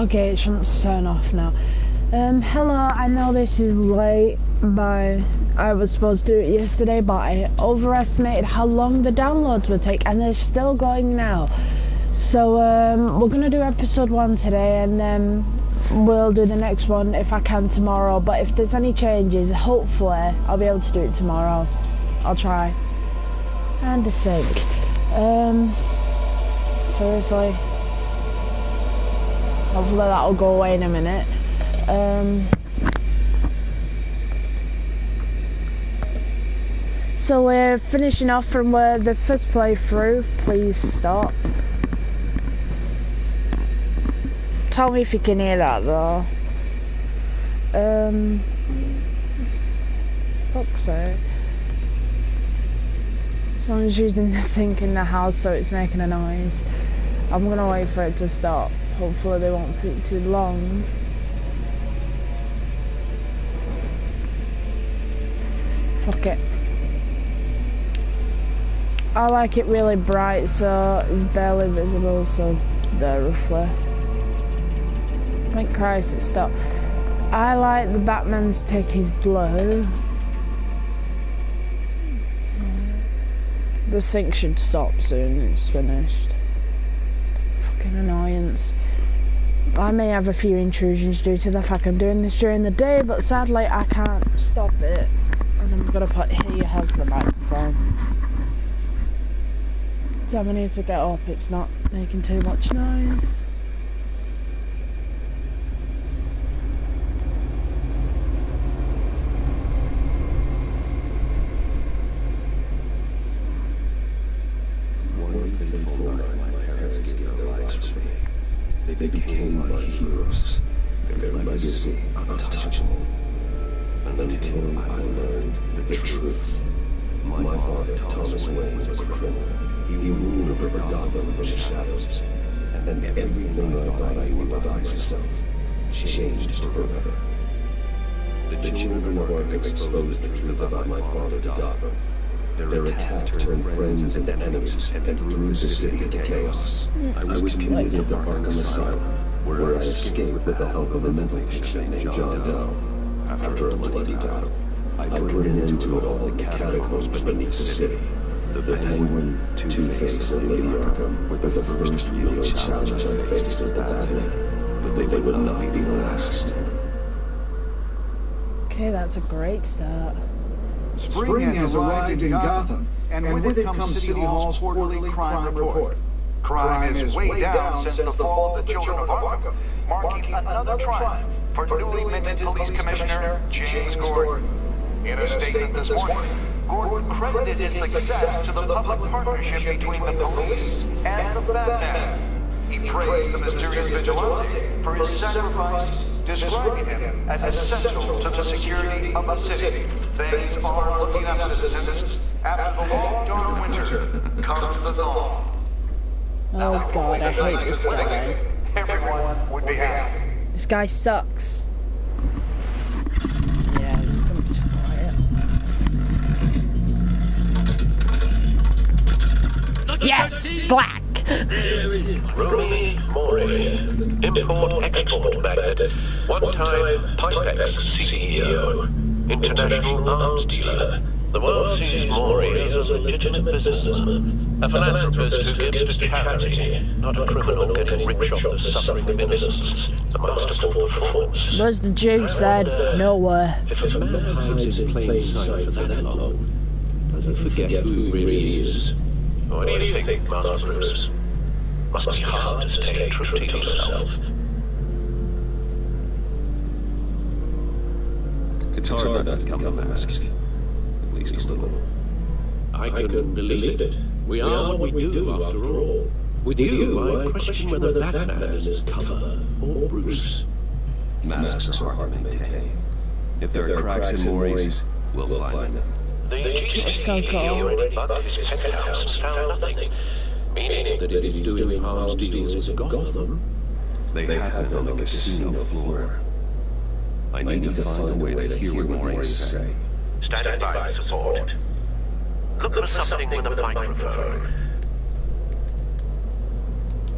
Okay, it shouldn't turn off now. Hello, I know this is late, I was supposed to do it yesterday, but I overestimated how long the downloads would take, and they're still going now. So, we're gonna do episode 1 today, and then we'll do the next one if I can tomorrow, but if there's any changes, hopefully I'll be able to do it tomorrow. I'll try. And a sink. Seriously. Hopefully that'll go away in a minute. So we're finishing off from where the first playthrough. Please stop. Tell me if you can hear that though. Fuck's sake. Someone's using the sink in the house, so it's making a noise. I'm gonna wait for it to stop. Hopefully they won't take too long. Fuck it. I like it really bright, so it's barely visible, so there roughly. Thank Christ it stopped. I like the Batman's take his blue. The sink should stop soon, it's finished. Fucking annoyance. I may have a few intrusions due to the fact I'm doing this during the day, but sadly I can't stop it. And I'm gonna put here has the microphone. So I need to get up, it's not making too much noise. They became my heroes, their legacy untouchable. Until I learned the truth. My father, Thomas Wayne, was a criminal. He ruled over Gotham from the shadows, and everything I thought I knew about myself changed forever. The children of Arkham exposed the truth about my father to Gotham. Their attack turned friends into enemies and threw the city into chaos. I was committed to Arkham Asylum, where I escaped with the help of a mental patient named John Doe. After a bloody battle, I put an end to it all in the catacombs beneath the city. The Penguin, Two-Face, and Lady Arkham were the first real challenge I faced as the Batman, but they would not be the last. Okay, that's a great start. Spring has arrived in Gotham, and with it comes City Hall's quarterly crime report. Crime is way down since the fall of the children of Arkham, marking another triumph for newly minted Police Commissioner James Gordon. In a statement this morning, Gordon credited his success to the public partnership between the police and the Batman. He praised the mysterious vigilante for his sacrifice, describing him as essential to the security of the city. Things are looking up, citizens. After the long, dark winter comes the thaw. Oh god, I hate this guy. Everyone would be happy. This guy sucks. Yeah, it's gonna be too quiet. Yes! Black! Romy Mori, import-export magnate, one-time Pipex CEO, international arms dealer. The world sees Mori as a legitimate businessman, a philanthropist who gives to charity, not a criminal getting rich off the suffering of innocents. A masterful performance. Where's the juice then? Nowhere. If a man hides in plain sight for that long, does he forget who he really is? What do you think, Master Bruce? Must be hard to stay true to yourself. It's hard not to become a mask. At least a little. I couldn't believe it. We are what we do, after all. With you, I question whether Batman is cover or Bruce. Masks are hard to maintain. If there are cracks in Mori's, we'll find them. It's so cool. Already bugged his penthouse and found nothing. Meaning that it is doing arms deals in Gotham. They happened on the casino floor. I need to find a way to hear what Mori say. Stand by for support. Look for something with a microphone.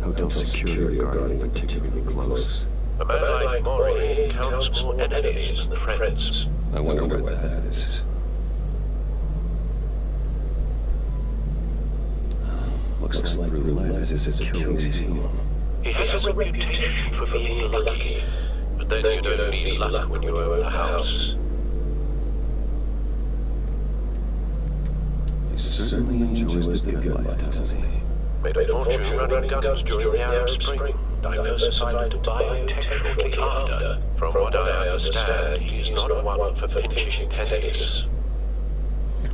Hotel security guarding particularly close. A man like Mori counts more enemies than friends. I wonder where that is. Looks like roulette is his Achilles heel. He has a reputation for being lucky, but then you don't need luck when you own a house. He certainly enjoys the good life, doesn't he? Made a fortune running guns during the Arab Spring. Diversified to buy tech shortly after. From what I understand, he's not one for pinching pennies.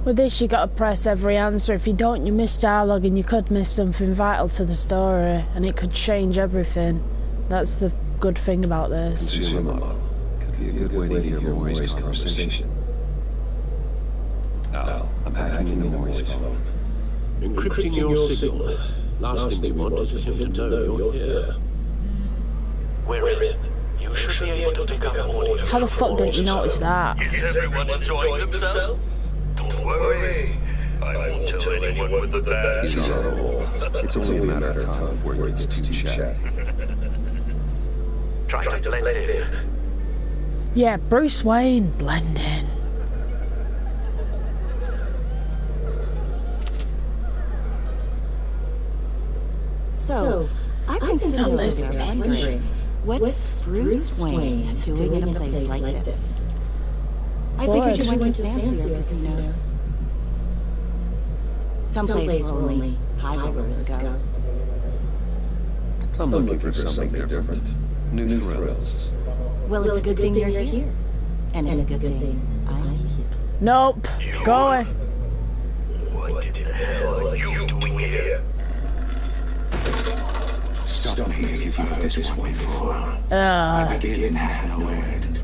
With this, you gotta press every answer. If you don't, you miss dialogue and you could miss something vital to the story, and it could change everything. That's the good thing about this. Consumer model. Could be a good way to hear Mori's conversation. Al, I'm hacking into Mori's phone. Encrypting your signal. Last thing we want is for him to know you're here. We're in. You should be able to pick up audio. How the fuck didn't you notice that? Is everyone enjoying themselves? Don't worry. I won't tell anyone with the badge. He's on a roll. It's only a matter of time before it gets too chatty. Try to blend in. Yeah, Bruce Wayne, blend in. So, I've been sitting over there wondering, what's Bruce Wayne doing in a place like this? I figured you went to fancier casinos. Someplace where only high rollers go. I'm looking for something different. New thrills. Well, it's a good thing you're here. And it's a good thing I'm here. Nope. Go away. What the hell are you doing here? Stop me if you've heard this one before. I begin have no end.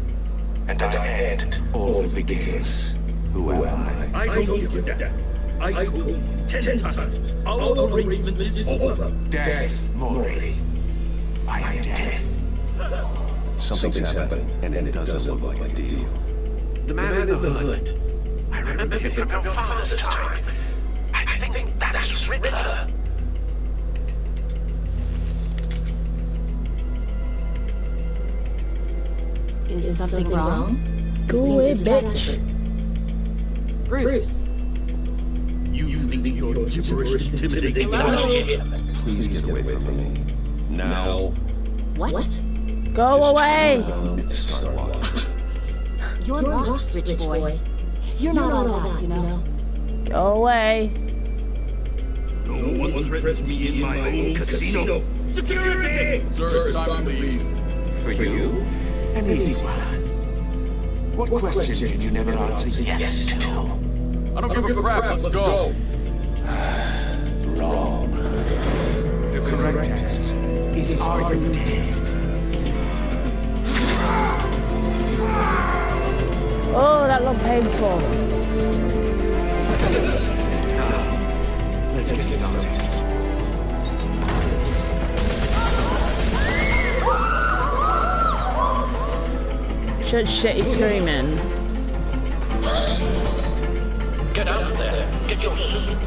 And ahead. All that begins. Who am I? I told you that. I told you 10 times. Our arrangement is over. Death, Mori. I am dead. Something's happening, and it doesn't look like a deal. The man in the hood. I remember him from your father's time. I think that's Riddler. Is something wrong? Go away, bitch. Bruce. You think you're gibberish intimidating? Please get away from me. Now. What? Go away. Start walking. You're lost, rich boy. You're not all that, you know. Go away. No one threatens me in my own casino. Security! Sir, it's time to leave. For you? An easy one. What question can you never answer yes to? I don't give a crap, let's go. Wrong. The correct answer is are you dead? Oh, that looked painful. Now, let's get started. Shut shit, he's screaming. Get out there. Get your suit.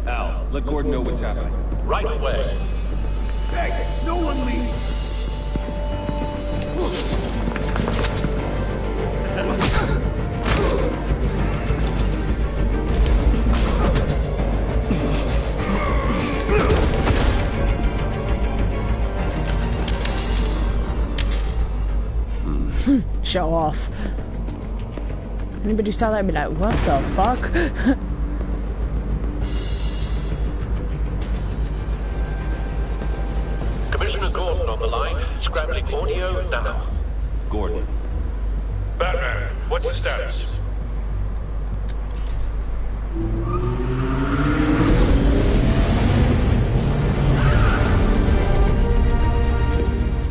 Al, let Gordon know what's happening. Right away. Hey, no one leave. Show off. Anybody saw that and be like, what the fuck? Commissioner Gordon on the line. Scrambling audio now. Gordon. Batman, what's the status?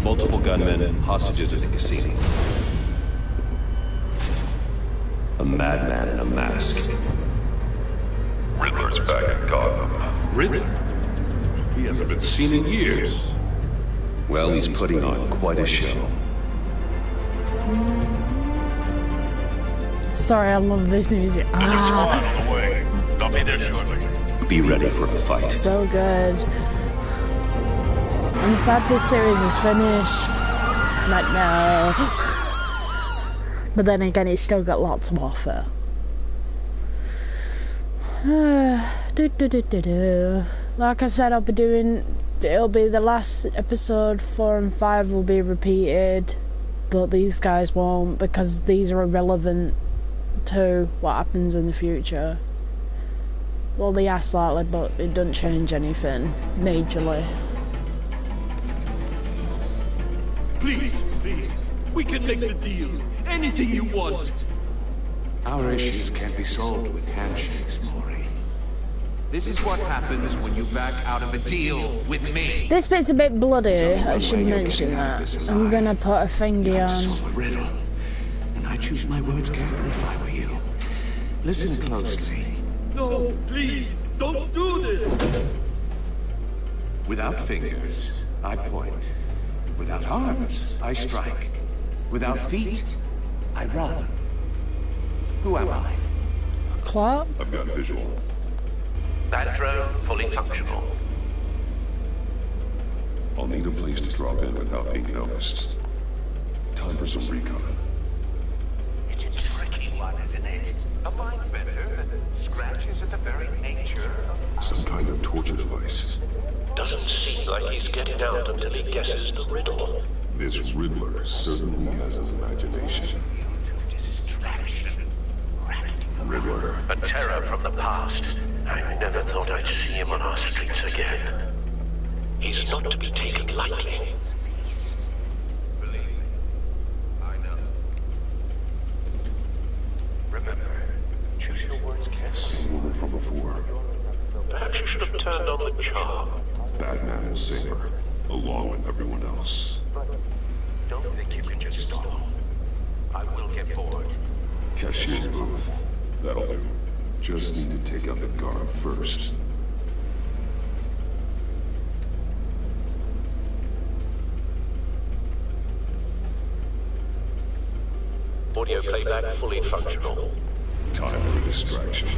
Multiple gunmen, hostages at the casino. A madman in a mask. Riddler's back in Gotham. Riddler? He hasn't been seen in years. Well, he's putting on quite a show. Sorry, I love this music. There's a squad on the way. They'll be there shortly. Be ready for a fight. So good. I'm sad this series is finished. Like, no. But then again, it's still got lots to offer. Like I said, it'll be the last episode. 4 and 5 will be repeated, but these guys won't, because these are irrelevant to what happens in the future. Well, they are slightly, but it doesn't change anything majorly. Please, we can make the deal. Anything you want. Our issues can't be solved with handshakes, Maury. This is what happens when you back out of a deal with me. This bit's a bit bloody, I should mention that. I'm gonna put a thingy on. Solve a riddle, and I choose my words carefully if I were you. Listen closely. No, please, don't do this. Without fingers, I point. Without arms, I strike. Without feet, I run. Who am I? Clap? I've got visual. That drone fully functional. I'll need a place to drop in without being noticed. Time for some recon. It's a tricky one, isn't it? A mind bender that scratches at the very nature of... Some kind of torture device. Doesn't seem like he's getting out until he guesses the riddle. This Riddler certainly has an imagination. Distraction. Riddler. A terror from the past. I never thought I'd see him on our streets again. He's not to be taken lightly. Believe me, I know. Remember, choose your words carefully. Same woman from before. Perhaps you should have turned on the charm. Batman will save her, along with everyone else. But don't think you can just stall. I will get bored. Cashier's booth. That'll do. Just need to take out the guard first. Audio playback fully functional. Time for distraction.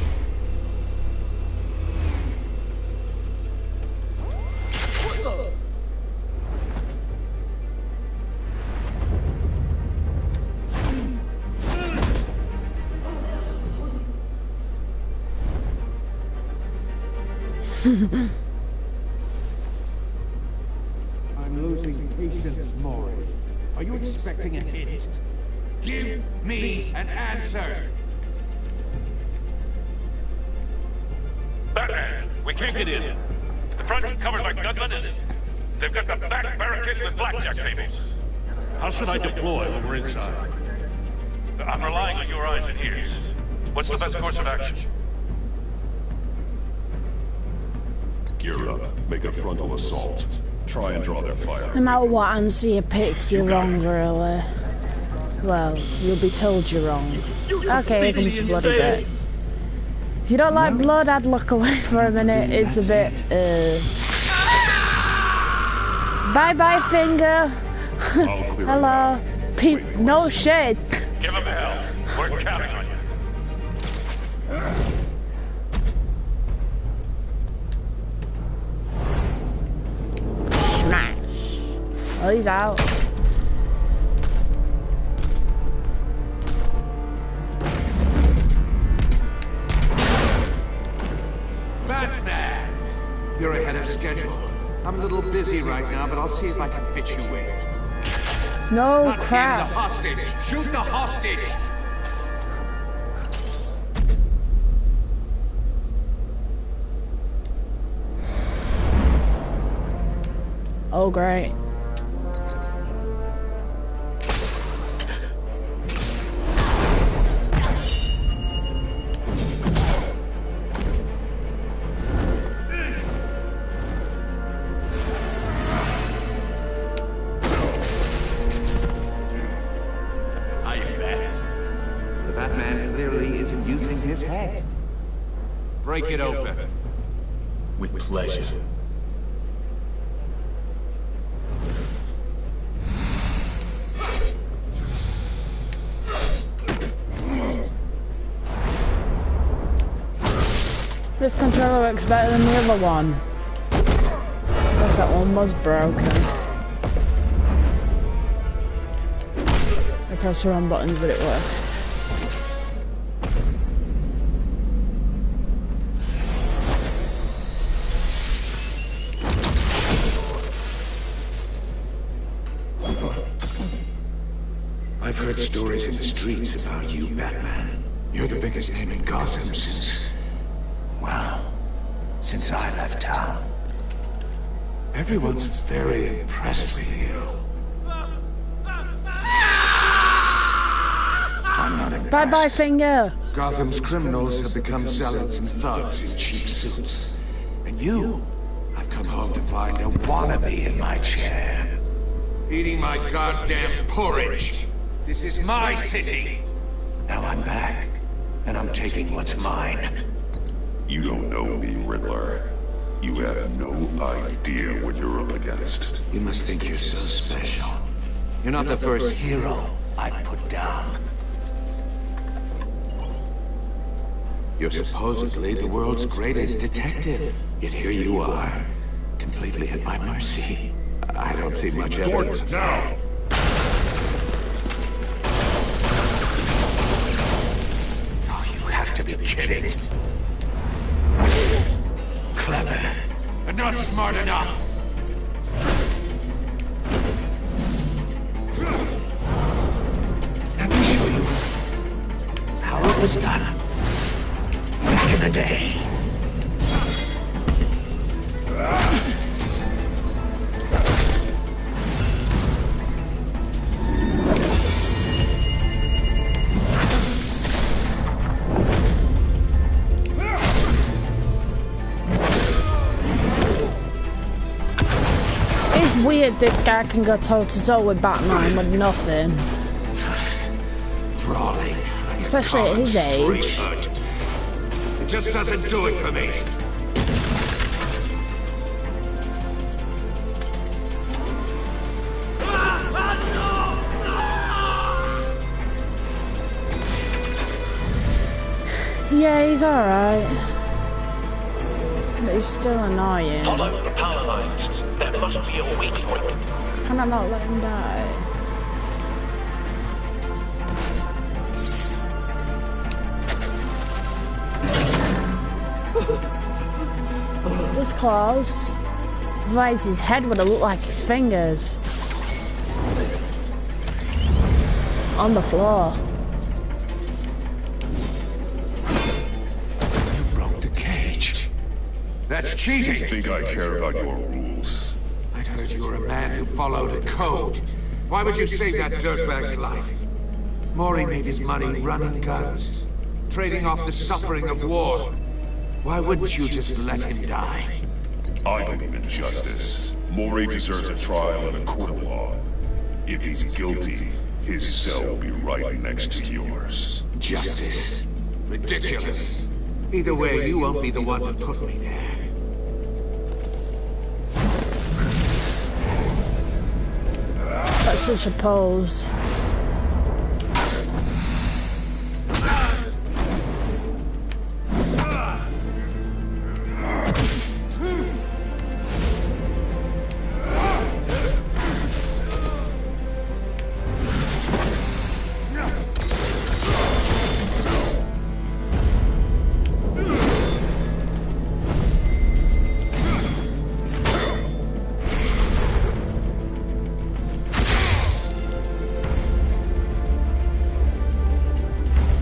I'm losing patience, Maury. Are you expecting a hint? Give me an answer! Batman, we can't get in. The front is covered by gunmen and they've got the back barricaded with blackjack tables. How should I deploy when we're inside? I'm relying on your eyes and ears. What's the best course of action? Gear up. Make a frontal assault. Try and draw their fire. No matter what answer you pick, you're wrong, really. Well, you'll be told you're wrong. Okay, here comes the bloody bit. If you don't like blood, I'd look away for a minute. It's a bit, Bye-bye, finger. Hello. No shit. Give him hell. We're counting on you. Smash. Oh, he's out. Batman! You're ahead of schedule. I'm a little busy right now, but I'll see if I can fit you in. No Not crap. him, the hostage! Shoot the hostage! Oh, great. The Batman clearly isn't using his head. Break it open. With pleasure. This controller works better than the other one. Guess that one was broken. I pressed the wrong buttons, but it works. I've heard stories in the streets about you, Batman. You're the biggest name in Gotham since... well, since I left town. Everyone's very impressed with you. I'm not impressed. Bye-bye, finger! Gotham's criminals have become zealots and thugs in cheap suits. And you, I've come home to find a wannabe in my chair. Eating my goddamn porridge. This is my city. Now I'm back, and I'm taking what's mine. You don't know me, Riddler. You have no idea what you're up against. You must think you're so special. You're not the first hero I've put down. You're supposedly the world's greatest detective. Yet here you are, completely at my mercy. I don't see much evidence. Now! Oh, you have to be kidding. Clever, but not smart enough. Let me show you how it was done back in the day. Weird this guy can go toe to toe with Batman with nothing. Brawling. Especially at his age. It just doesn't do it for me. Yeah, he's alright. But he's still annoying. Follow the power lines. There must be a weak point. Can I not let him die? It was close. Otherwise his head would have looked like his fingers. On the floor. You broke the cage. That's cheating. You think I care about your rules? I'd heard you were a man who followed a code. Why would you save that dirtbag's life? Maury made his money running guns, trading off the suffering of war. Why wouldn't you just let him die? I believe in justice. Maury deserves a trial in a court of law. If he's guilty, his cell will be right next to yours. Justice? Ridiculous. Either way, you won't be the one to put me there. That's such a pose.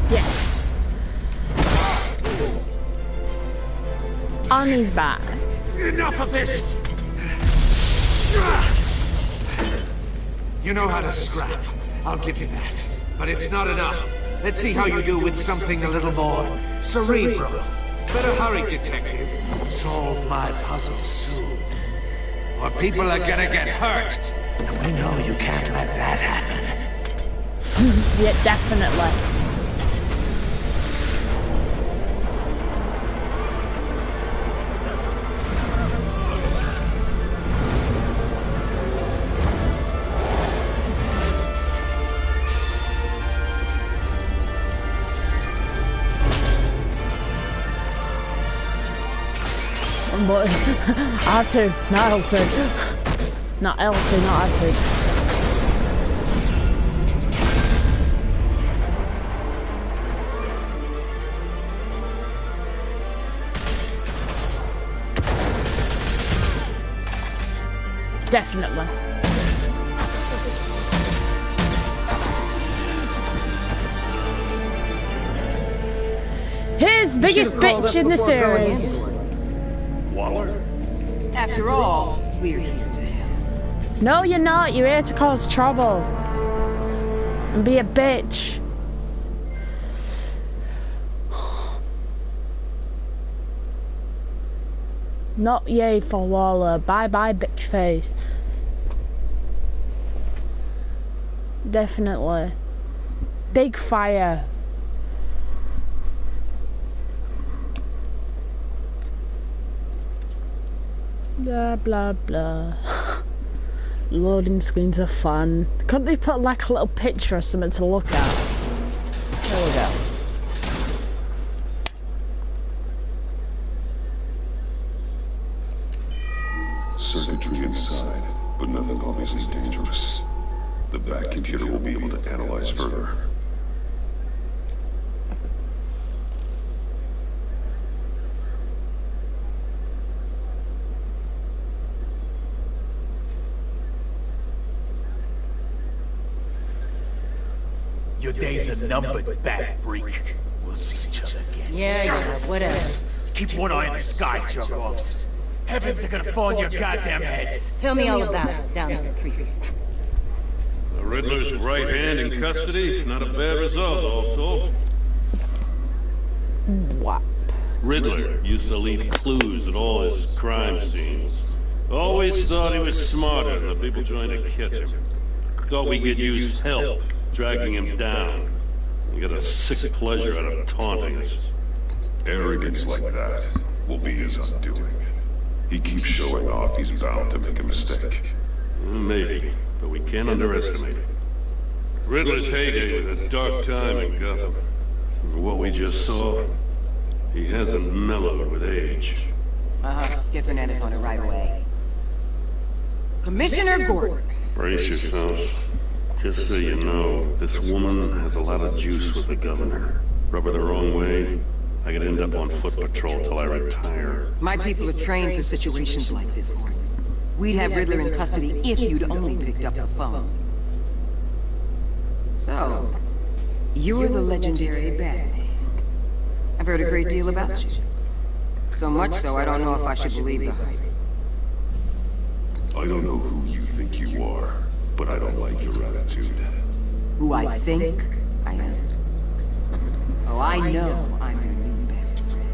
Yes. On his back. Enough of this! You know how to scrap. I'll give you that. But it's not enough. Let's see how you do with something a little more cerebral. Better hurry, detective. Solve my puzzle soon. Or people are gonna get hurt. And we know you can't let that happen. Yeah, definitely. button, but R2, not L2. Not L2, not R2. Definitely. His biggest bitch in the series. Waller? After all, we're here to help. No, you're not. You're here to cause trouble. And be a bitch. Not yay for Waller. Bye bye, bitch face. Definitely. Big fire. Blah blah blah. Loading screens are fun. Couldn't they put like a little picture or something to look at? There we go. Circuitry inside, but nothing obviously dangerous. The back computer will be able to analyze further. Your days are numbered, bat freak. We'll see each other again. Yeah, whatever. Keep one eye in the sky, jerk-offs. Heavens are gonna fall on your goddamn heads. Tell me all about it down at the precinct. The Riddler's right hand in custody. Not a bad result, all told. What? Riddler used to leave clues at all his crime scenes. Always thought he was smarter than the people trying to catch him. Thought we could use help dragging him down. He got a sick pleasure out of taunting us. Arrogance like that will be his undoing. He keeps showing off he's bound to make a mistake. Maybe, but we can't underestimate it. Riddler's heyday was a dark time in Gotham. For what we just saw, he hasn't mellowed with age. Get Fernandez on it right away. Commissioner Gordon. Brace yourself. Just so you know, this woman has a lot of juice with the governor. Rub her the wrong way, I could end up on foot patrol till I retire. My people are trained for situations like this, Gordon. We'd have Riddler in custody if you'd only picked up the phone. So, you're the legendary Batman. I've heard a great deal about you. So much so, I don't know if I should believe the hype. I don't know who you think you are, but I don't like your attitude. Who I think I am? Oh, I know I'm your new best friend.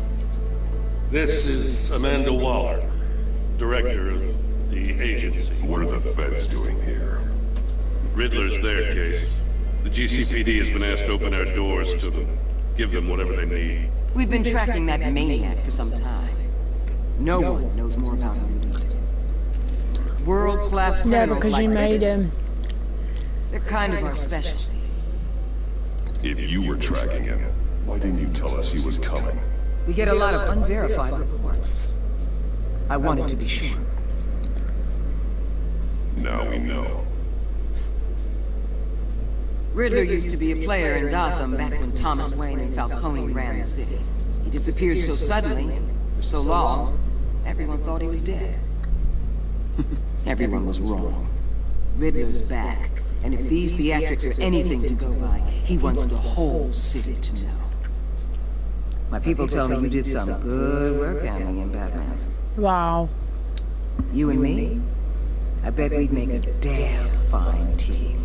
This is Amanda Waller, director of the agency. What are the feds doing here? Riddler's their case. The GCPD has been asked to open our doors to them, give them whatever they need. We've been tracking that maniac for some time. No one knows more about him than we do. World-class criminals Yeah, because like you made Riddler. him. They're kind of our specialty. If you were tracking him, why didn't you tell us he was coming? We get a lot of unverified reports. I wanted to be sure. Now we know. Riddler used to be a player in Gotham back when Thomas Wayne and Falcone ran the city. He disappeared so suddenly, and for so long, everyone thought he was dead. Everyone was wrong. Riddler's back, and if these theatrics are anything to go by, he wants the whole city to know. My people tell me you did some good work handling him, Batman. Wow. You and me? I bet we'd make a damn fine team.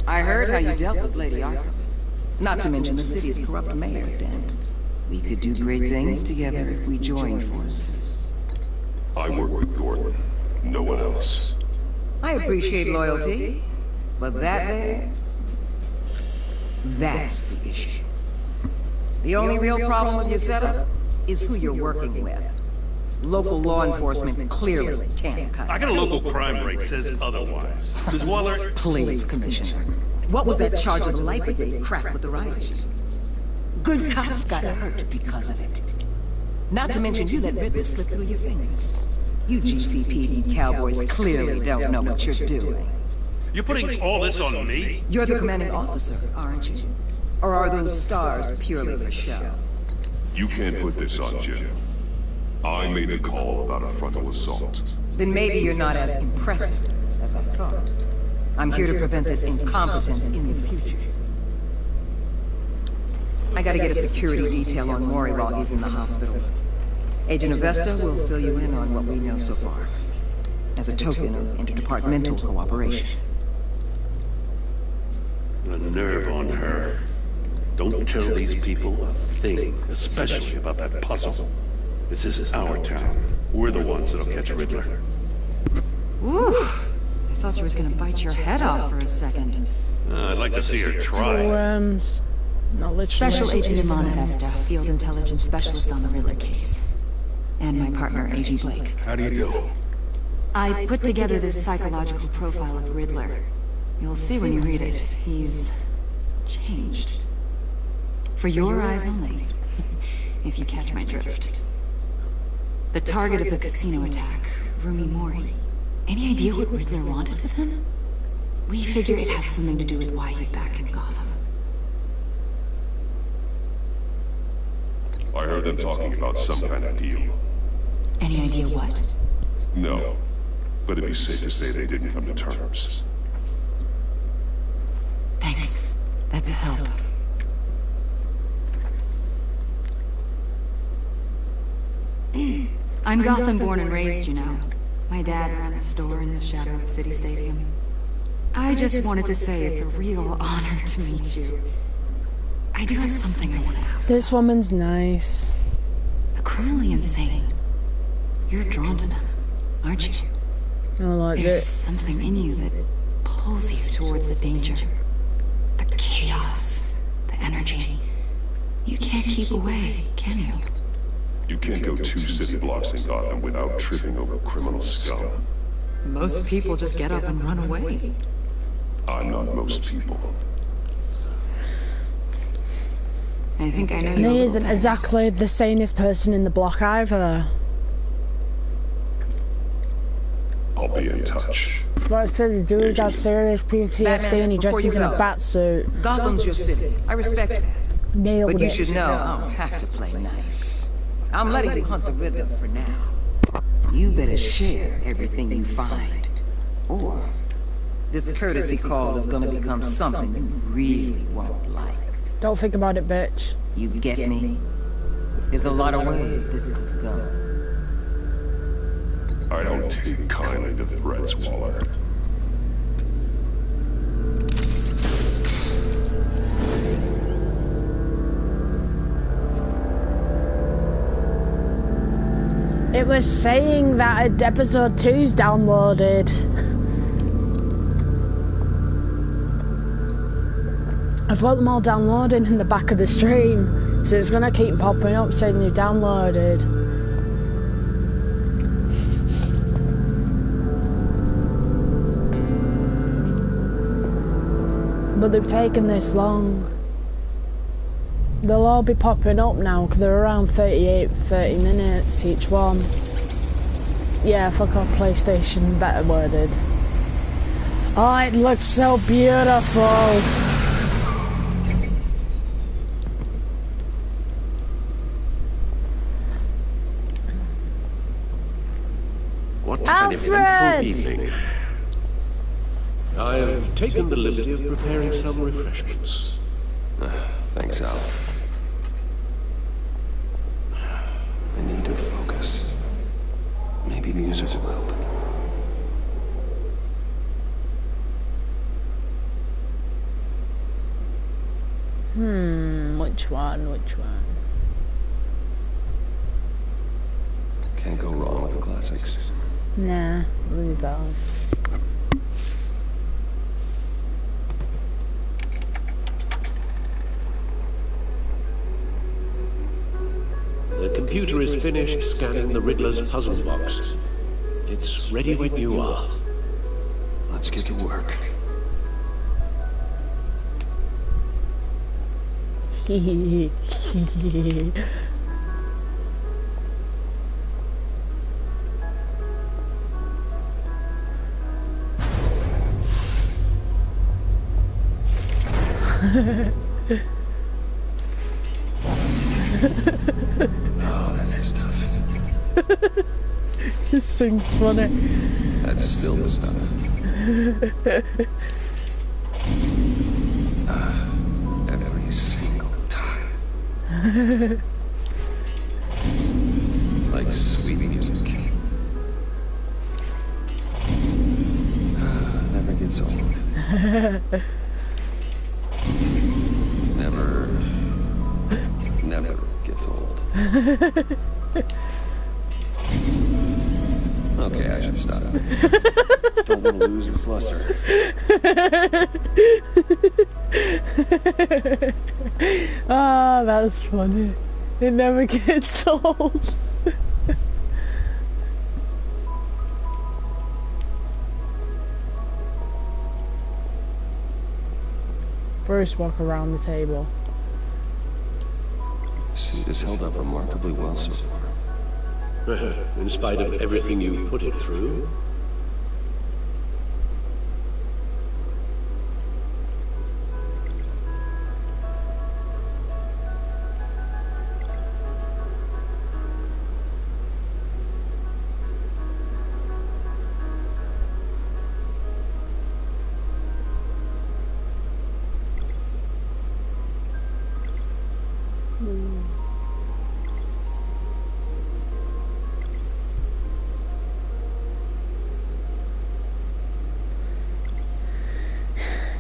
I heard how you dealt with Lady Arkham. Not to mention the city's corrupt mayor, Dent. We could do great things together if we joined forces. I work with Gordon. No one else. I appreciate loyalty, but that there... that's the issue. The only real problem with your setup is who you're working with. Local law enforcement clearly can't cut it. I got a local crime rate says otherwise. Ms. Waller... Please, Commissioner. What was that charge of the light brigade crap with the riot shields? Good cops got hurt because of it. Not to mention you let Riddler slip through your fingers. You GCPD cowboys clearly don't know what you're doing. You're putting all this on me? You're the commanding officer, aren't you? Or are those stars purely for show? You can't put this on Jim. I made the call about a frontal assault. Then maybe you're not as impressive as I thought. I'm here to prevent this incompetence in the future. I gotta get a security detail on Mori while he's in the hospital. Agent Avesta will fill you in on what we know so far, as a token of interdepartmental cooperation. The nerve on her. Don't tell these people a thing, especially about that puzzle. This is our town. We're the ones that'll catch Riddler. Ooh, I thought you was gonna bite your head off for a second. I'd like to see her try. Not literally. Special Agent Iman Avesta, Field Intelligence Specialist on the Riddler case. And my partner, Agent Blake. How do you do? I put together this psychological profile of Riddler. You'll see when you read it. He's changed. For your eyes only, if you catch my drift. The target of the casino attack, Rumi Mori. Any idea what Riddler wanted with him? We figure it has something to do with why he's back in Gotham. I heard them talking about some kind of deal. Any idea what? No, but it'd be safe to say they didn't come to terms. Thanks. That's a help. I'm Gotham born and raised, you know. My dad ran a store in the shadow of City Stadium. I just wanted to say it's a real honor to meet you. I do have something I want to ask. This woman's nice. The criminally insane. You're drawn to them, aren't you? I like There's it. something in you that pulls you towards the danger. The chaos, the energy. You can't keep away, can you? You can't go 2 city blocks in Gotham without tripping over criminal scum. Most people just get up and run away. I'm not most people. I think I know And you. he isn't exactly the sanest person in the block either. I'll be in touch. But I said the dude got serious PTSD and he dresses in a bat suit. Gotham's your city. I respect that. Nailed But you it. should know I don't have to play nice. I'm letting you hunt the Riddler for now. You better share everything you find. Or this courtesy call is gonna become something you really won't like. Don't think about it, bitch. You get me? There's a lot of ways this could go. I don't take kindly to threats, Waller. It was saying that episode 2's downloaded. I've got them all downloaded in the back of the stream, so it's gonna keep popping up saying you've downloaded. But they've taken this long. They'll all be popping up now because they're around 30 minutes each one. Yeah, fuck off PlayStation, better worded. Oh, it looks so beautiful. What an eventful evening. I have taken the liberty of preparing some refreshments. Thanks, Al. I need to focus. Maybe music will help. Which one? Which one? Can't go wrong with the classics. Nah, lose that one. The computer is finished scanning the Riddler's puzzle box. It's ready when you are. Let's get to work. Oh, that's the stuff. This thing's funny. That's still the stuff. Every single time. Like sweet music. Never gets old. Never gets old. Okay, I should stop. Don't want to lose the fluster. Ah, that's funny. It never gets old. Bruce, walk around the table. Suit has held up remarkably well so far. In spite of everything you put it through?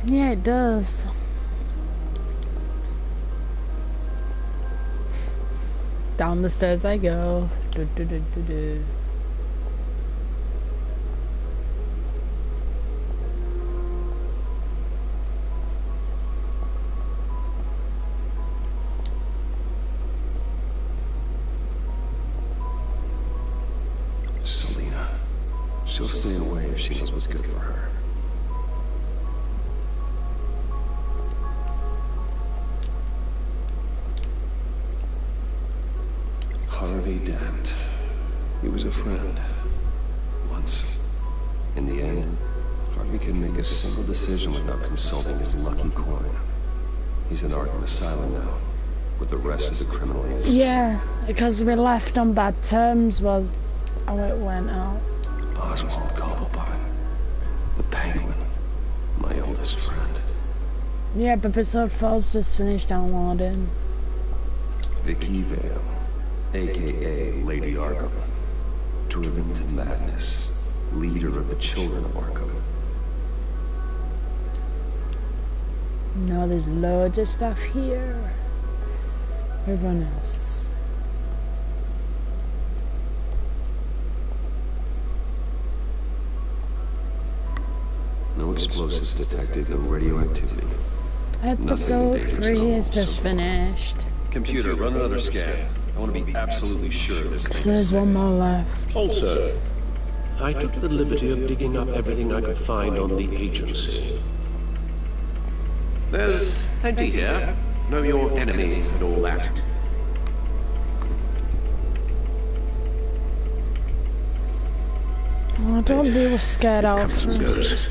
Yeah, it does. Down the stairs I go. Do, do, do, do, do. Selena. She'll stay away if she knows what's good for her. Harvey Dent. He was a friend. Once. In the end, Harvey could make a simple decision without consulting his lucky coin. He's in Arkham Asylum now, with the rest of the criminal innocent. Yeah, because we left on bad terms was how it went out. Oswald Cobblepot. The Penguin. My oldest friend. Yeah, but episode 4's just finished downloading. Vicky Vale. A.K.A. Lady Arkham. Driven to madness. Leader of the children of Arkham. No, there's loads of stuff here. Everyone else. No explosives detected, no radioactivity. Episode 3 is just finished. Computer, run another scan. I want to be absolutely sure this thing There's is one more left. Also, I took the liberty of digging up everything I could find on the agency. There's plenty here. Know your enemy and all that. Oh, don't be scared out. Comes and goes.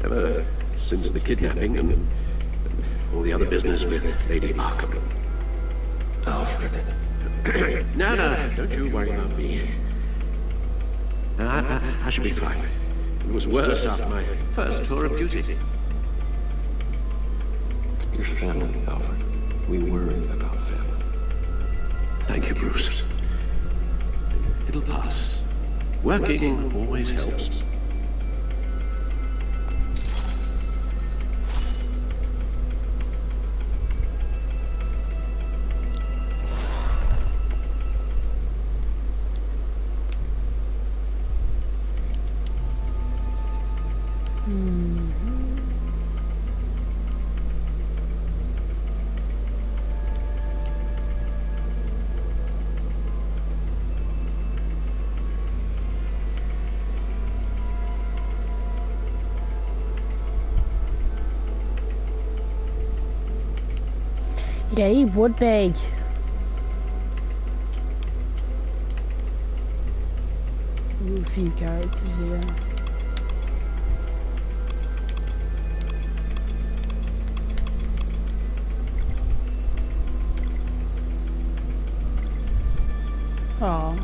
Ever since the kidnapping and all the other business with Lady Arkham. Alfred. No, don't you worry about me. No, I should be fine. It was worse after my first tour of duty. Your family, Alfred. We worry about family. Thank you, Bruce. It'll pass. Working always helps. Yeah, he would be. Ooh, a few characters here. Oh.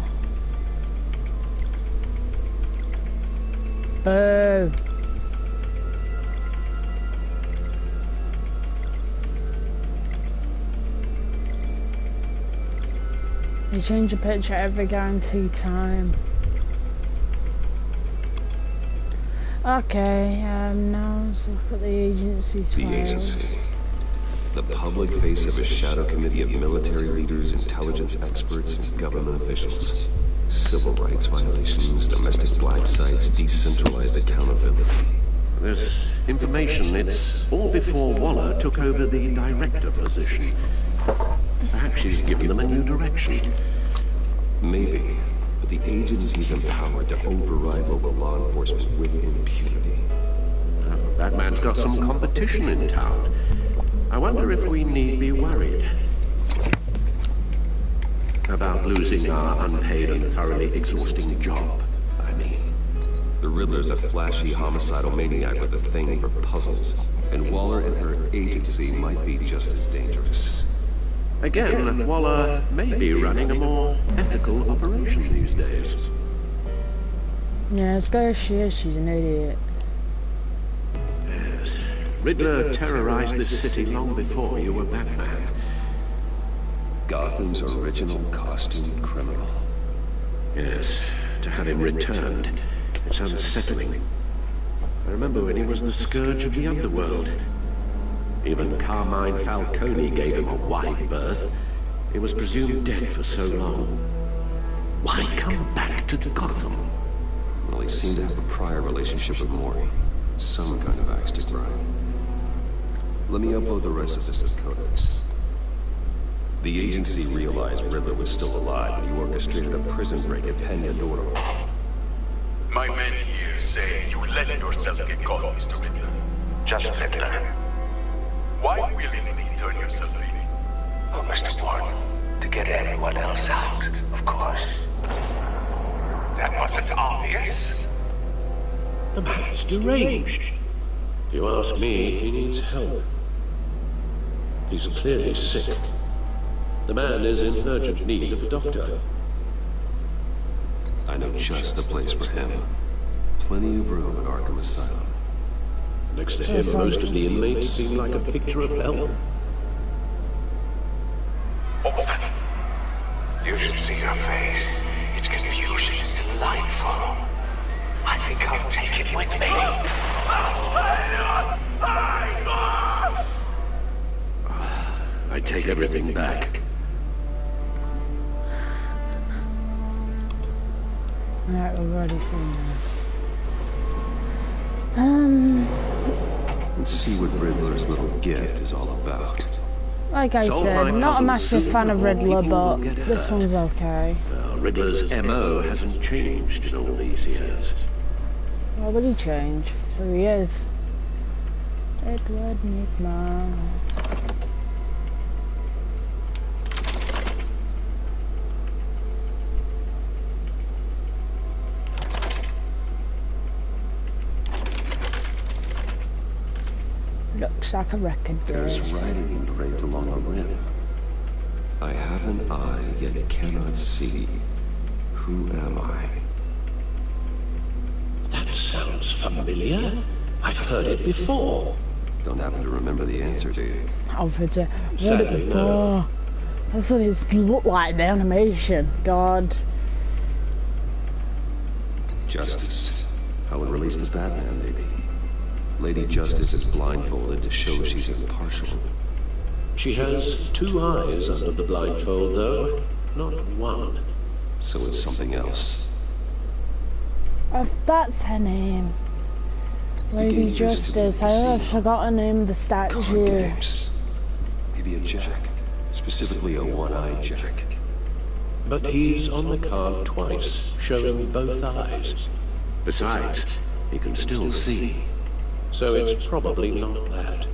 Boo. You change the picture every guaranteed time. Okay, now let's look at the agency's files. The agency. The public face of a shadow committee of military leaders, intelligence experts, and government officials. Civil rights violations, domestic black sites, decentralized accountability. This information, it's all before Waller took over the director position. Perhaps she's given them a new direction. Maybe, but the agency's empowered to override local law enforcement with impunity. That man's got some competition in town. I wonder if we need be worried about losing our unpaid and thoroughly exhausting job, I mean. The Riddler's a flashy homicidal maniac with a thing for puzzles, and Waller and her agency might be just as dangerous. Again, Waller may be running a more ethical operation these days. Yeah, as good as she is, she's an idiot. Yes. Riddler terrorized this city long before you were Batman. Gotham's original costumed criminal. Yes, to have him returned, it's unsettling. I remember when he was the scourge of the underworld. Even Carmine Falcone gave him a wide berth. He was presumed dead for so long. Why come back to Gotham? Well, he seemed to have a prior relationship with Mori. Some kind of axe to grind. Let me upload the rest of this to the Codex. The agency realized Riddler was still alive when he orchestrated a prison break at Peña Doro. My men here say you let yourself get caught, Mr. Riddler. Just Riddler. Why willingly turn yourself in? Oh, Mr. Ward, to get everyone else out, of course. That wasn't obvious. The man's deranged. If you ask me, he needs help. He's clearly sick. The man is in urgent need of a doctor. I know just the place for him. Plenty of room at Arkham Asylum. Next to him, most of the inmates seem like a picture of health. What was that? You should see her face. Its confusion is delightful. I think I'll take it with me. I take everything back. Alright, we've already seen this. Let's see what Riddler's little gift is all about. Like I said, not a massive fan of Riddler, but this one's okay. Riddler's MO hasn't changed in all these years. Why would he change? So he is. Edward Nigma. Looks like a record. There's writing engraved along the rim. I have an eye, yet cannot see. Who am I? That sounds familiar. I've heard it before. Don't happen to remember the answer, do you? I've heard it before. That's what it's looked like, the animation. God. Justice. How it released to Batman, maybe. Lady Justice is blindfolded to show she's impartial. She has two eyes under the blindfold, though, not one. So it's something else. Oh, that's her name. Lady Justice. I forgot her name, the statue. Games. Maybe a jack. Specifically a one-eyed jack. But he's on the card twice, showing both eyes. Besides, he can still see. So it's probably not that.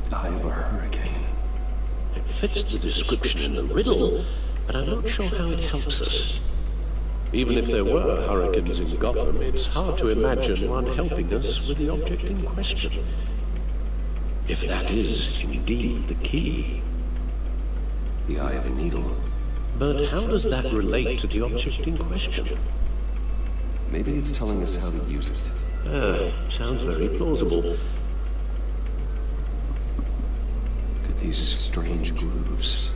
The eye of a hurricane. It fits the description in the riddle, but I'm not sure how it helps us. Even if there were hurricanes in Gotham, it's hard to imagine one helping us with the object in question. If that is indeed the key. The eye of a needle. But how does that relate to the object in question? Maybe it's telling us how to use it. Sounds very plausible. Look at these strange grooves.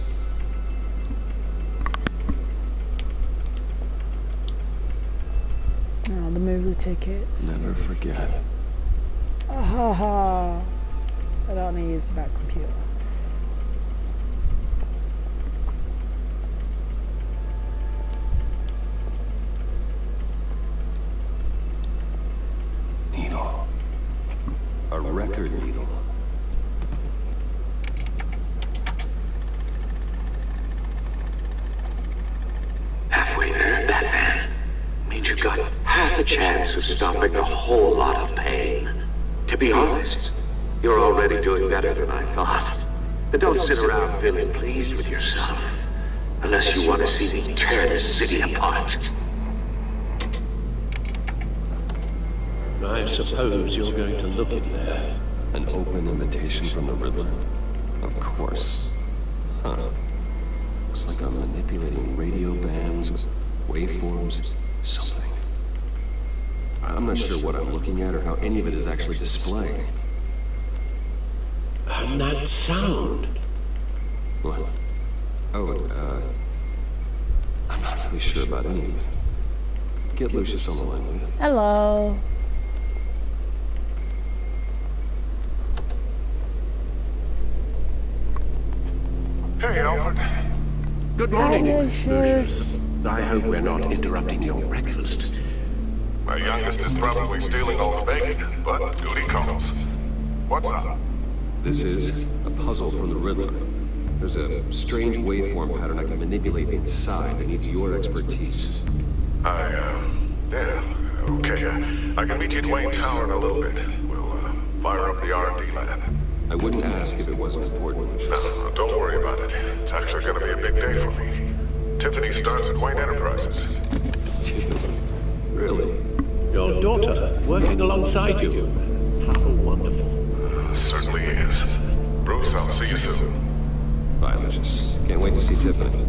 Oh, the movie tickets. Never forget. I don't need to use the back computer. Needle. A record needle. Halfway there, Batman. Means you got half a chance of stopping a whole lot of pain. To be honest, you're already doing better than I thought. But don't sit around feeling pleased with yourself. Unless you want to see me tear this city apart. I suppose you're going to look in there. An open invitation from the Riddler? Of course. Huh. Looks like I'm manipulating radio bands with waveforms, something. I'm not sure what I'm looking at or how any of it is actually displaying. And that sound. What? Oh, I'm not really sure about any of it. Get Lucius on the line, will you? Hello. Hey, Alfred. Good morning, Hi, Lucius. I hope we're not interrupting your breakfast. My youngest is probably stealing all the bacon, but duty calls. What's up? This is a puzzle from the Riddler. There's a strange waveform pattern I can manipulate inside that needs your expertise. Yeah, okay. I can meet you at Wayne Tower in a little bit. We'll, fire up the R&D lab. I wouldn't ask if it wasn't important, Lucius. No, don't worry about it. It's actually gonna be a big day for me. Tiffany starts at Wayne Enterprises. Tiffany? Really? Your daughter working alongside you. How wonderful. Certainly is. Bruce, I'll see you soon. Bye, Lucius. Can't wait to see Tiffany.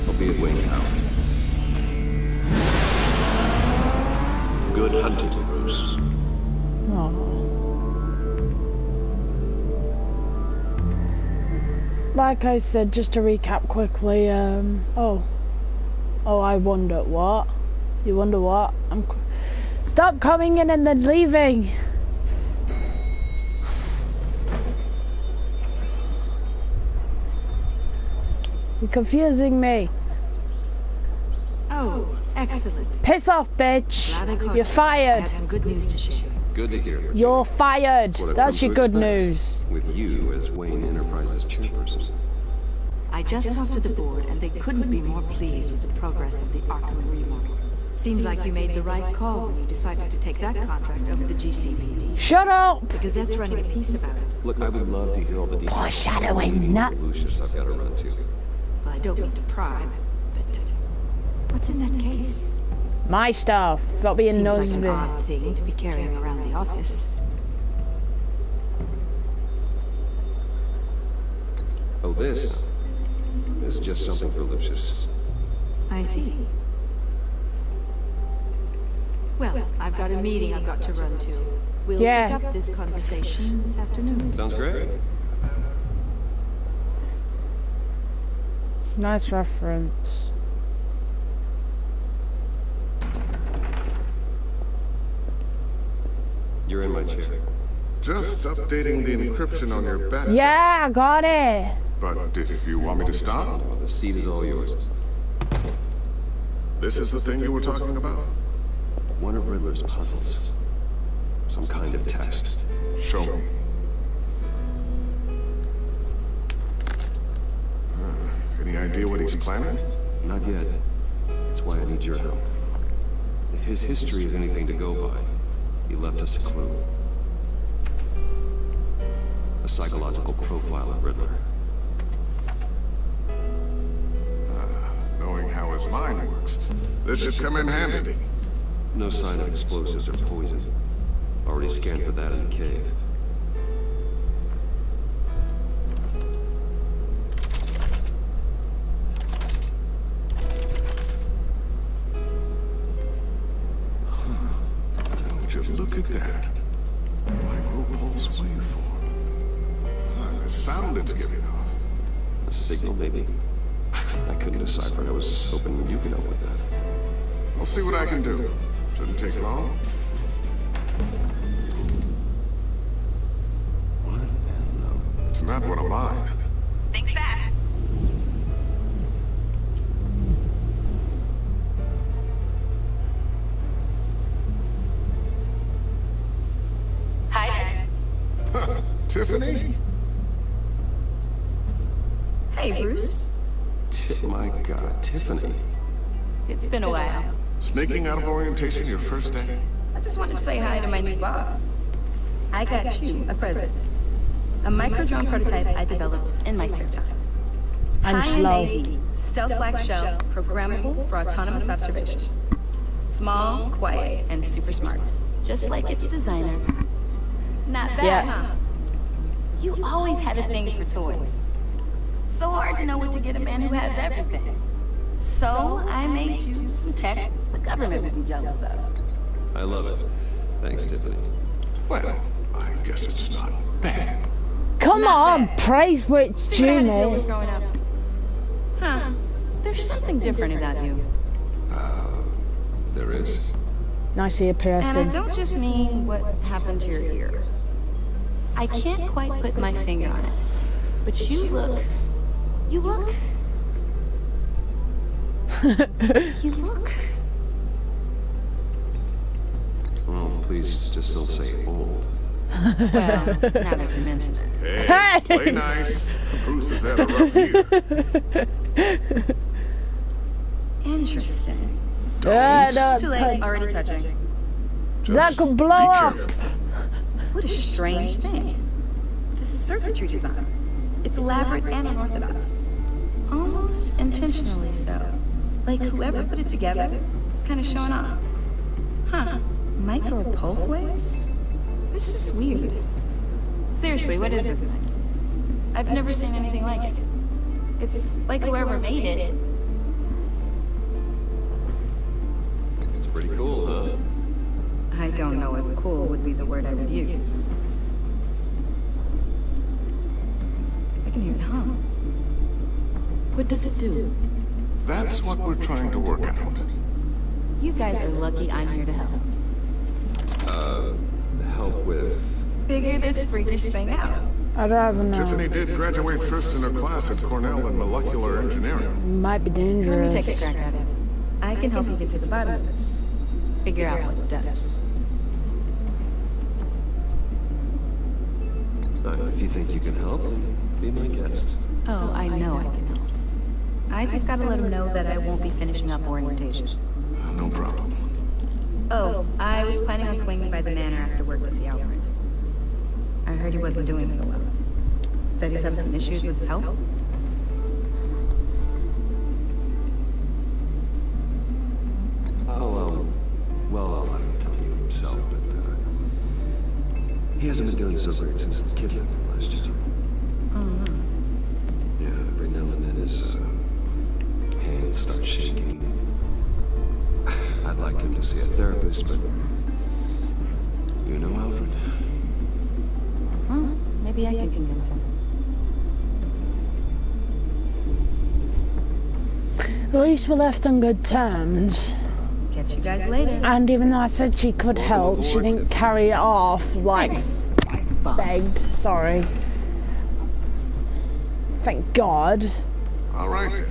I'll be at Wayne Tower. Good hunting, Bruce. Like I said, just to recap quickly, oh, I wonder what? You wonder what? Stop coming in and then leaving! You're confusing me. Oh, excellent. Piss off, bitch! Glad I caught You're you. fired! I have some good news to share. Good to hear. You're fired! What I've That's come your to good expect news. With you as Wayne Enterprises chairperson. I just talked to the board, and they couldn't be more pleased with the progress of the Arkham remodel. Seems like you made the right call when you decided to take that contract over the GCPD. Shut up! The Gazette's running a piece about it. Look, I would love to hear all the details. Foreshadowing, nut. Lucius, I've got to run to. Well, I don't mean to pry, but what's in that case? My stuff. Stop being Seems nosy. like an odd thing to be carrying around the office. Oh, this is just something for Lucius. I see. Well, I've got a meeting I've got to run to. We'll Yeah. pick up this conversation this afternoon. Sounds great. Nice reference. You're in my chair. Just updating the encryption on your batch. Yeah, I got it. But if you want me to stop, The seat is all yours. this is the thing you were talking about? One of Riddler's puzzles. Some kind of test. Show me. Any idea what he's planning? Not yet. That's why I need your help. If his history is anything to go by, he left us a clue. A psychological profile of Riddler. Knowing how his mind works, this should come in handy. No sign of explosives or poison. Already already scanned for that in the cave. Would you look at that? Micro-pulse waveform. The sound it's giving off. A signal, maybe? I couldn't decipher. I was hoping you could help with that. I'll see what I can do. Shouldn't take long. What in the... It's not one of mine. Think fast. Hi, Dad. Tiffany? Hey, Bruce. My God, Tiffany. It's been a while. Sneaking out of orientation your first day? I just wanted to say hi to my new boss. I got you a present. A micro-drone prototype I developed in my spare time. I'm High-end slow. AV, stealth black shell, programmable for autonomous observation. Small, quiet, and super smart. Just like its designer. Not bad, huh? You always had a thing for toys. So hard to know what to get a man who has everything. So I made you some tech the government would be jealous of. I love it. Thanks, Tiffany. Well, I guess it's not bad. Come on, praise what it's See what I had to deal with due, growing up. Huh. There's something different about you. There is. Nice ear And I piercing. don't just mean what happened to your ear. I can't quite put my finger on it. But you look... You look... Oh, please just don't say old. Well, now that you mention it. Hey, play nice. Bruce has had a rough year. Interesting. Don't Too late, touch. already touching. That Just could blow be up. careful. What a strange thing. The circuitry design. It's elaborate and unorthodox. Almost intentionally so. Like whoever put it together is kind of showing off. Huh. Micro pulse waves? This is weird. Seriously, what is this thing? I've never seen anything like it. It's like whoever made it. It's pretty cool, huh? I don't know if cool would be the word I would use. I can hear it hum. What does it do? That's what we're trying to work out. You guys are lucky I'm here to help. Help with... Figure this freakish thing out. I'd rather not. Tiffany did graduate first in her class at Cornell in molecular engineering. Might be Let me dangerous. take a crack at it. I can help you get to the bottom of this. Figure out what it does. If you think you can help, then be my guest. Oh, I know I can help. I just gotta let him know that I won't be finishing up orientation. No problem. Oh, I was planning on swinging by the manor after work to see Alfred. I heard he wasn't doing so well. That he's having some issues with his health. Well, I'll let him tell you himself, but, he hasn't been doing so great since the kid last year. Oh, no. Yeah, every now and then his, hands start shaking. I'd like him to see a therapist, but... You know Alfred? Well, maybe I can convince him. At least we're left on good terms. Catch you guys later. And even though I said she could help, she didn't carry it off like begged. Sorry. Thank God. All right, then.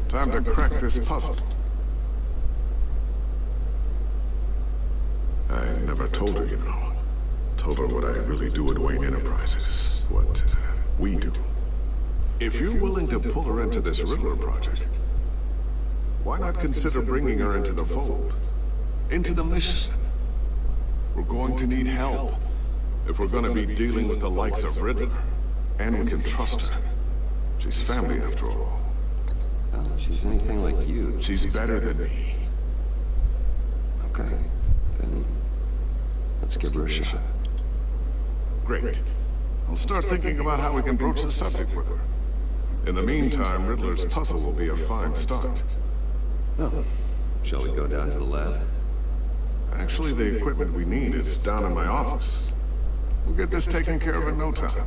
Time to crack this puzzle. I never told her, you know. Told her what I really do at Wayne Enterprises. What we do. If you're willing to pull her into this Riddler project, why not consider bringing her into the fold? Into the mission? We're going to need help if we're going to be dealing with the likes of Riddler. And we can trust her. She's family after all. Well, if she's anything like you... She's better than me. Okay, then Let's give her a shot. Great. I'll start thinking about how we can broach the subject with her. In the meantime, Riddler's puzzle will be a fine start. Oh, shall we go down to the lab? Actually, the equipment we need is down in my office. We'll get this taken care of in no time.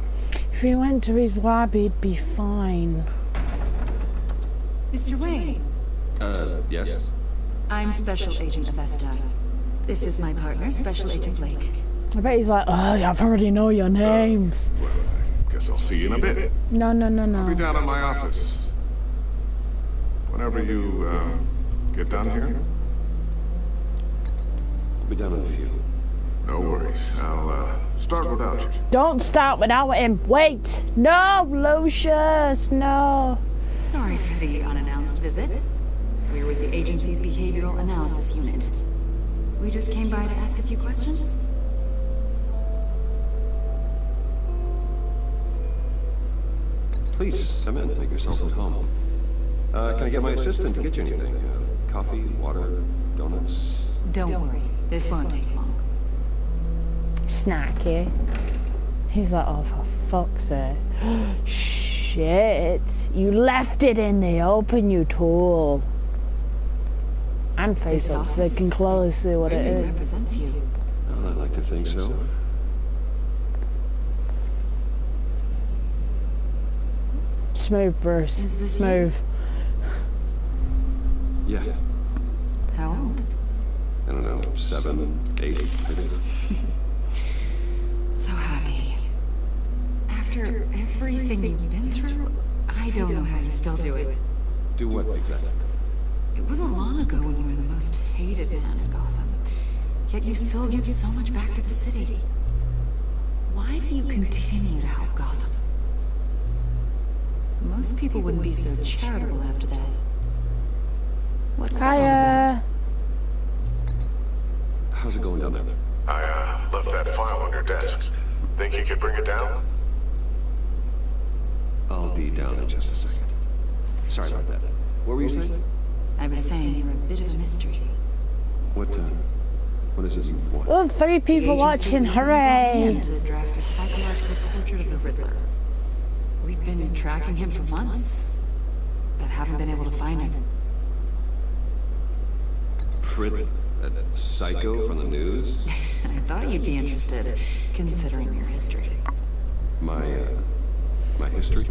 If he went to his lab, he'd be fine. Mr. Wayne. Yes? I'm Special Agent Avesta. This is my partner, Special Agent Blake. I bet he's like, oh, I've already know your names. Well, I guess I'll see you in a bit. No. I'll be down in my office. Whenever you, get down here. I'll be down in a few. No worries. I'll, start without you. Don't start without him. Wait. No, Lucius, no. Sorry for the unannounced visit. We're with the agency's behavioral analysis unit. We just came by to ask a few questions. Please, come in. Make yourself at home. Can I get my assistant to get you anything? Coffee, water, donuts? Don't worry. This won't take long. Snacky. He's like, oh, for fuck's sake. Shit. You left it in the open, you tool. And face up so they can clearly see what it is. Represents you. Well, I'd like to think so. Smooth, Bruce. Smooth. Yeah. How old? I don't know, 7, 8, maybe. So happy. After everything you've been through, I don't know how you still do it. Do what exactly? It wasn't long ago when you were the most hated man in Gotham. Yet you still give so much back to the city. Why do you continue to help Gotham? Most people wouldn't be so charitable after that. What's that all about? How's it going down there? I, left that file on your desk. Think you could bring it down? I'll be down in just a second. Sorry about that. What were you saying? I was saying you're a bit of a mystery. What is it you want? Oh, 3 people watching, hooray! To draft a psychological portrait of the Riddler. We've been tracking him for months, but haven't been able to find him. Riddler? That psycho from the news? I thought you'd be interested, considering your history. My history?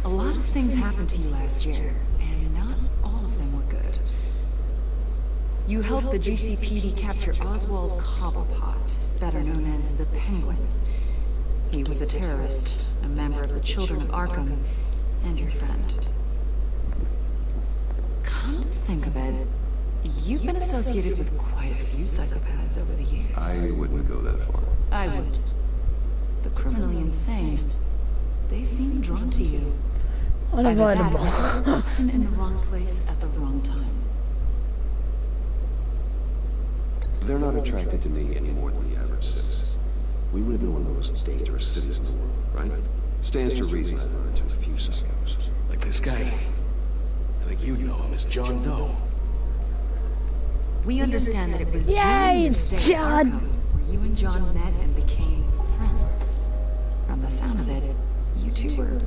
A lot of things happened to you last year, and not all of them were good. You helped the GCPD capture Oswald Cobblepot, better known as the Penguin. He was a terrorist, a member of the Children of Arkham, and your friend. Come to think of it, you've been associated with quite a few psychopaths over the years. I wouldn't go that far. I would. The criminally insane. They seem drawn to you. Unavoidable. Either that, or often in the wrong place at the wrong time. They're not attracted to me any more than the average citizen. We live in one of the most dangerous cities in the world, right? Stands to reason I run into a few psychos. Like this guy. I think you know him as John Doe. We understand that it was Yay, during your stay at John. Arkham where you and John met and became friends. From the sound of it, you two were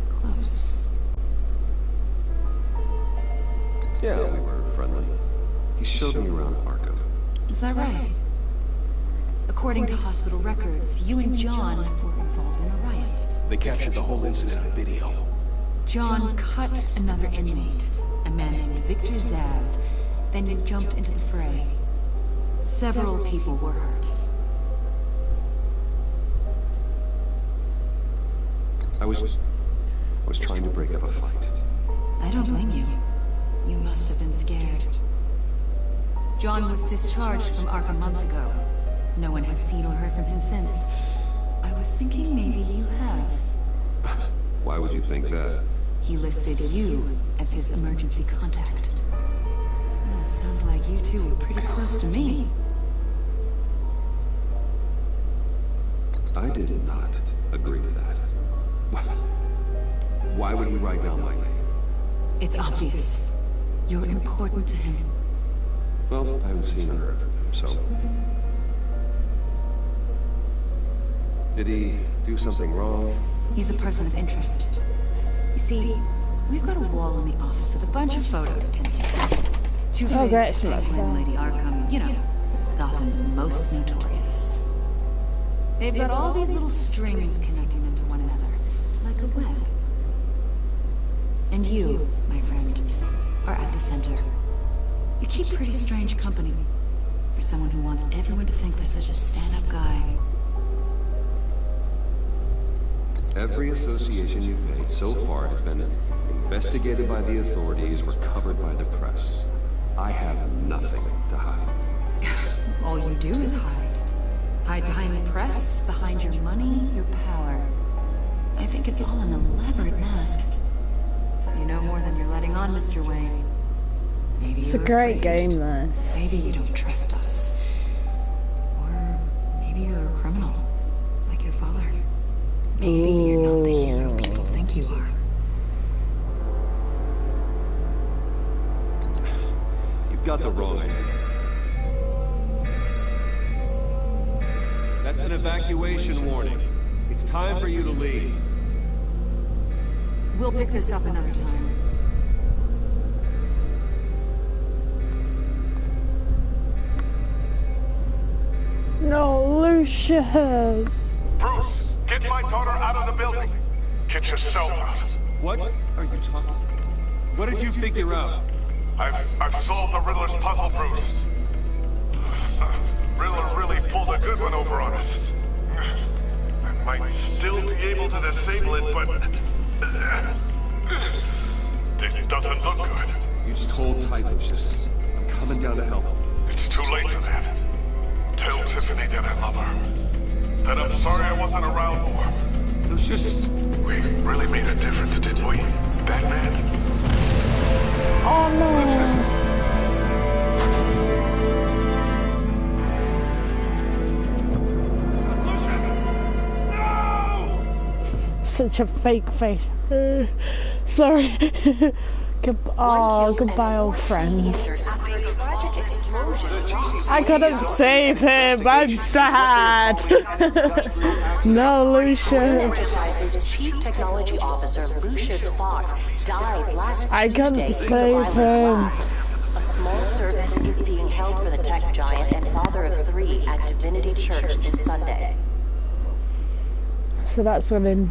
close. Yeah, we were friendly. He showed me around Arkham. Is that right? According to hospital records, you and John were involved in a riot. They captured the whole incident on video. John cut another inmate, a man named Victor Zaz. Then you jumped into the fray. Several people were hurt. I was trying to break up a fight. I don't blame you. You must have been scared. John was discharged from Arkham months ago. No one has seen or heard from him since. I was thinking maybe you have. Why would you think that? He listed you as his emergency contact. Sounds like you two were pretty close to me. I did not agree to that. Why would he write down my name? It's obvious. You're important to him. Well, I haven't seen or heard from him, so... Did he do something wrong? He's a person of interest. You see, we've got a wall in the office with a bunch of photos pinned to it. Two-Face, Penguin, Lady Arkham, you know, Gotham's most notorious. They've got all these little strings connecting them to one another, like a web. And you, my friend, are at the center. You keep pretty strange company for someone who wants everyone to think they're such a stand-up guy. Every association you've made so far has been investigated by the authorities or covered by the press. I have nothing to hide. All you do is hide. Hide behind the press, behind your money, your power. I think it's all an elaborate mask. You know more than you're letting on, Mr. Wayne. Maybe it's a great game, this. Maybe you don't trust us. Or maybe you're a criminal, like your father. Maybe you're not the hero people think you are. You've got the wrong idea. That's an evacuation warning. It's time for you to leave. We'll pick this up another time. No, Lucius! Bruce, get my daughter out of the building. Get yourself out. What are you talking about? What did you figure out? I've solved the Riddler's puzzle, Bruce. Riddler really pulled a good one over on us. I might still be able to disable it, but it doesn't look good. You just hold tight, Lucius. I'm coming down to help. It's too late for that. Tell Tiffany that I love her. That I'm sorry I wasn't around more. Lucius! We really made a difference, didn't we, Batman? Oh no! Such a fake face. Sorry. Goodbye, old friend. I couldn't save him. I'm sad. No, Lucius. Chief Technology Officer Lucius Fox died last I couldn't save him. A small service is being held for the tech giant and father of 3 at Divinity Church this Sunday. So that's within.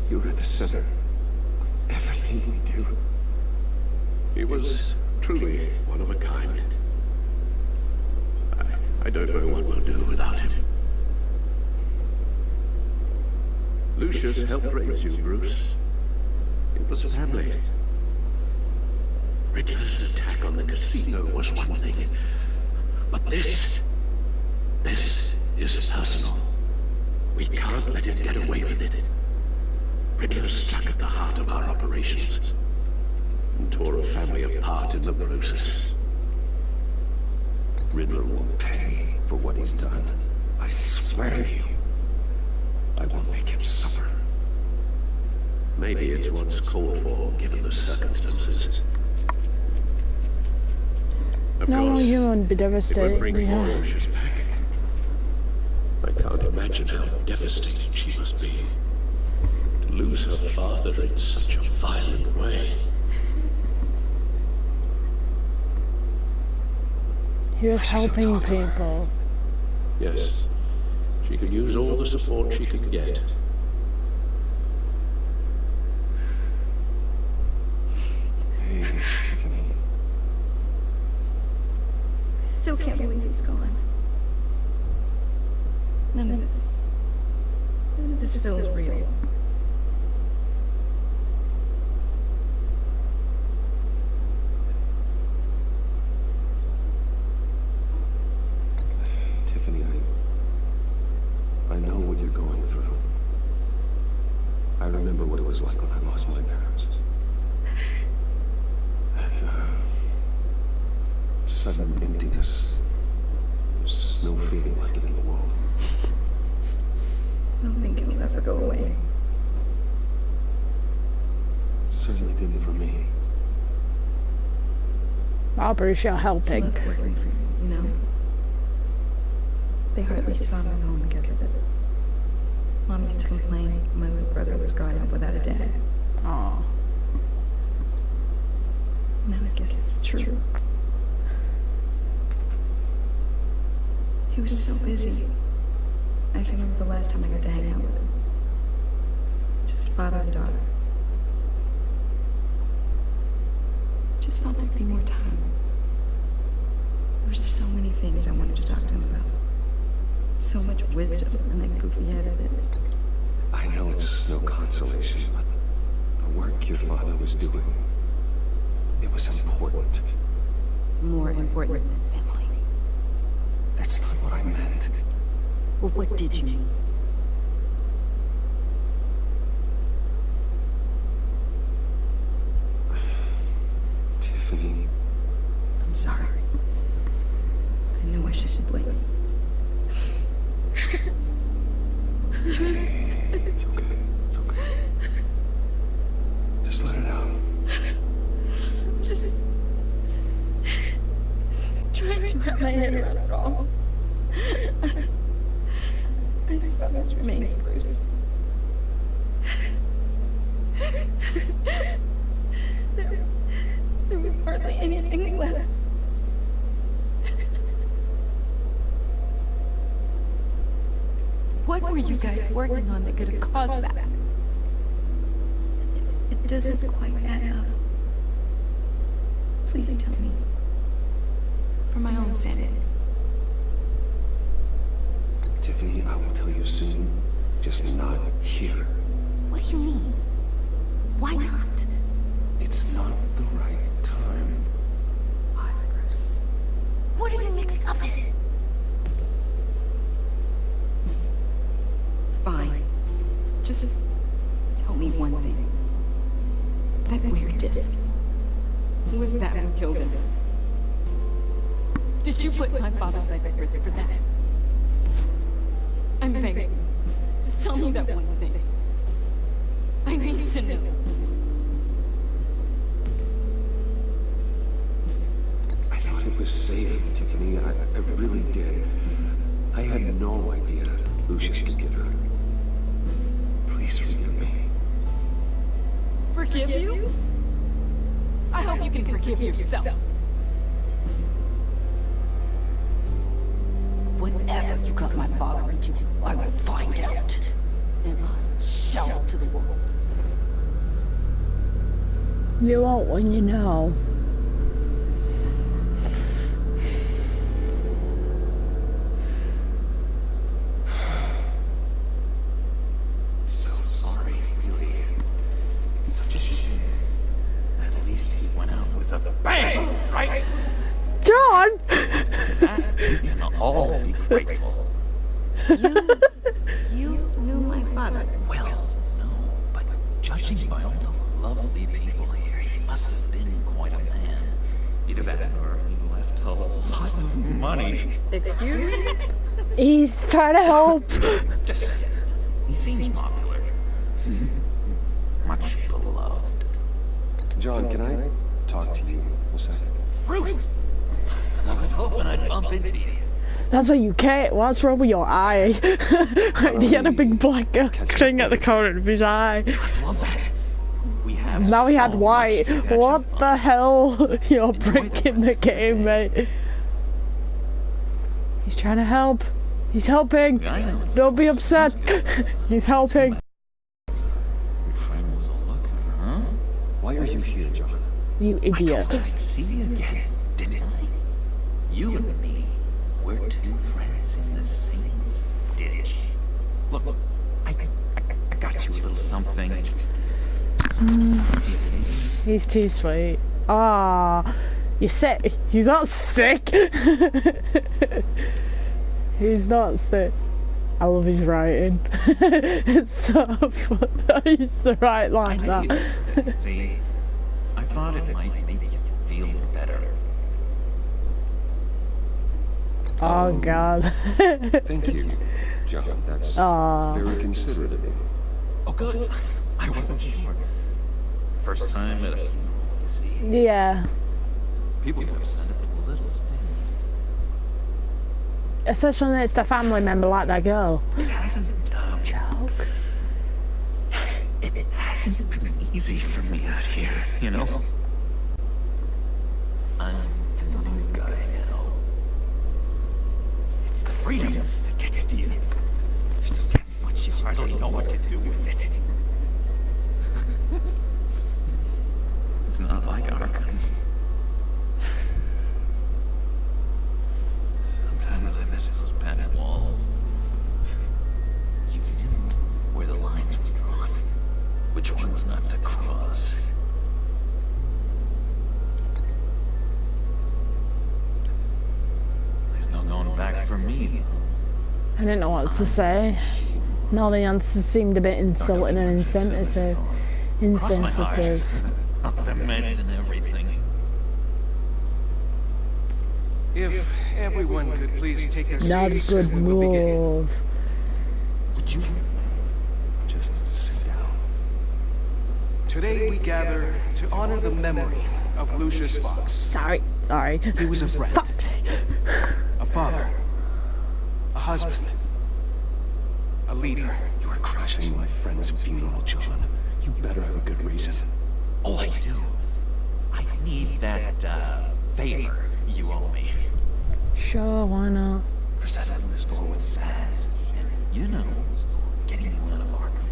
You're at the center of everything we do. He was truly one of a kind. I don't know what we'll do without him. Lucius helped raise you, Bruce. It was family. Riddler's attack on the casino was one thing, but this is personal. We can't let him get away with it. Riddler struck at the heart of our operations and tore a family apart in the process. Riddler will pay for what he's done. I swear to you, I won't make him suffer. Maybe it's what's called for, given the circumstances. Of course, you won't be devastated. it would bring Lucius back. I can't imagine how devastated she must be. To lose her father in such a violent way. He was helping people. Yes. She could use all the support she could get. Hey, Tiffany. I still can't believe he's gone. None of this feels real. Tiffany, I know what you're going through. I remember what it was like when I lost my parents. That sudden emptiness. There's no feeling like it in the world. I don't think it'll ever go away. Certainly didn't for me. Bruce, you're helping. I love working for you, you know? They hardly saw me home because of it. Mom used to complain my little brother was growing up without a dad. Aww. Now I guess it's true. He was so busy. I can remember the last time I got to hang out with him. Just father and daughter. Just thought there'd be more time. There were so many things I wanted to talk to him about. So much wisdom in that goofy head of his. I know it's no consolation, but the work your father was doing, it was important. More important than family. That's not what I meant. Well, what did you mean? Tiffany. I'm sorry. I know I shouldn't blame you. It's okay. It's okay. Just let it out. Just trying to wrap my head around it all. I suppose remains Bruce. There was hardly anything left. What were you guys working on that could have caused that? It doesn't quite add up. Please tell me. For my own sanity. Tiffany, I will tell you soon. Just not here. What do you mean? Why not? It's not the right time. Why, Bruce? What are you mixed up in? Fine. Just tell me one thing. That weird disc. Was that what killed him? Did you put my father's life at risk for that? I'm begging you. Just tell me that one thing. I need to know. I thought it was safe, Tiffany. I really did. I had no idea Lucius could get hurt. Please forgive me. Forgive you? I hope you can forgive yourself. Whatever you got my father into, I will find out. And I'll show it to the world. You won't when you know. So sorry, really. It's such a shame. At least he went out with a bang, right? John! We can all be grateful. You knew my father. Well, no, but judging by all the lovely people here, he must have been quite a man. Either that or he left a lot of money. Excuse me? He's trying to help. Just saying. He seems popular. Much beloved. John, can I talk to you a second? Bruce! I was hoping I'd bump into you. That's what you can't. What's wrong with your eye? He had a big black thing at the corner of his eye. I love that. We have Now he had so white. much to catch What up the on. hell? You're Enjoy breaking the rest of your game, day. mate. He's trying to help. He's helping. I know it's Don't be close. upset. He's helping. Your friend was a looker, huh? Why are you here, John? You I told idiot. you I'd see you again, didn't I? You and me, we're two friends in the same stitch. Look, I got you a little something. Just... He's too sweet. Ah, you're sick. He's not sick. He's not sick. I love his writing. It's so fun. I used to write like that. See, I thought it might make you feel better. Oh God. Thank you, John. That's very considerate of you. Oh, good. I wasn't sure. First time at a funeral, you see. Yeah. People get upset at the littlest things. Especially when it's the family member like that girl. It hasn't joke. It hasn't been easy for me out here, you know? I'm the new guy now. It's the freedom that gets to you. There's so much you hardly know what to do with it. It's not like Arkham. Sometimes I miss those padded walls. You knew where the lines were drawn, which ones not to cross. There's no going back for me. I didn't know what to say. No, the answers seemed a bit insulting and insensitive. Up the meds and everything. If everyone could please take their Not seats, good we will begin. move. Would you just sit down? Today we gather to honor the memory of Lucius Fox. Sorry. He was a friend, Fuck's sake. a father, a husband, a leader. You are crashing my friend's funeral, John. You better have a good reason. Oh, I do. I need that, favor you owe me. Sure, why not? For settling the score with Zaz. And, you know, getting you out of Arkham.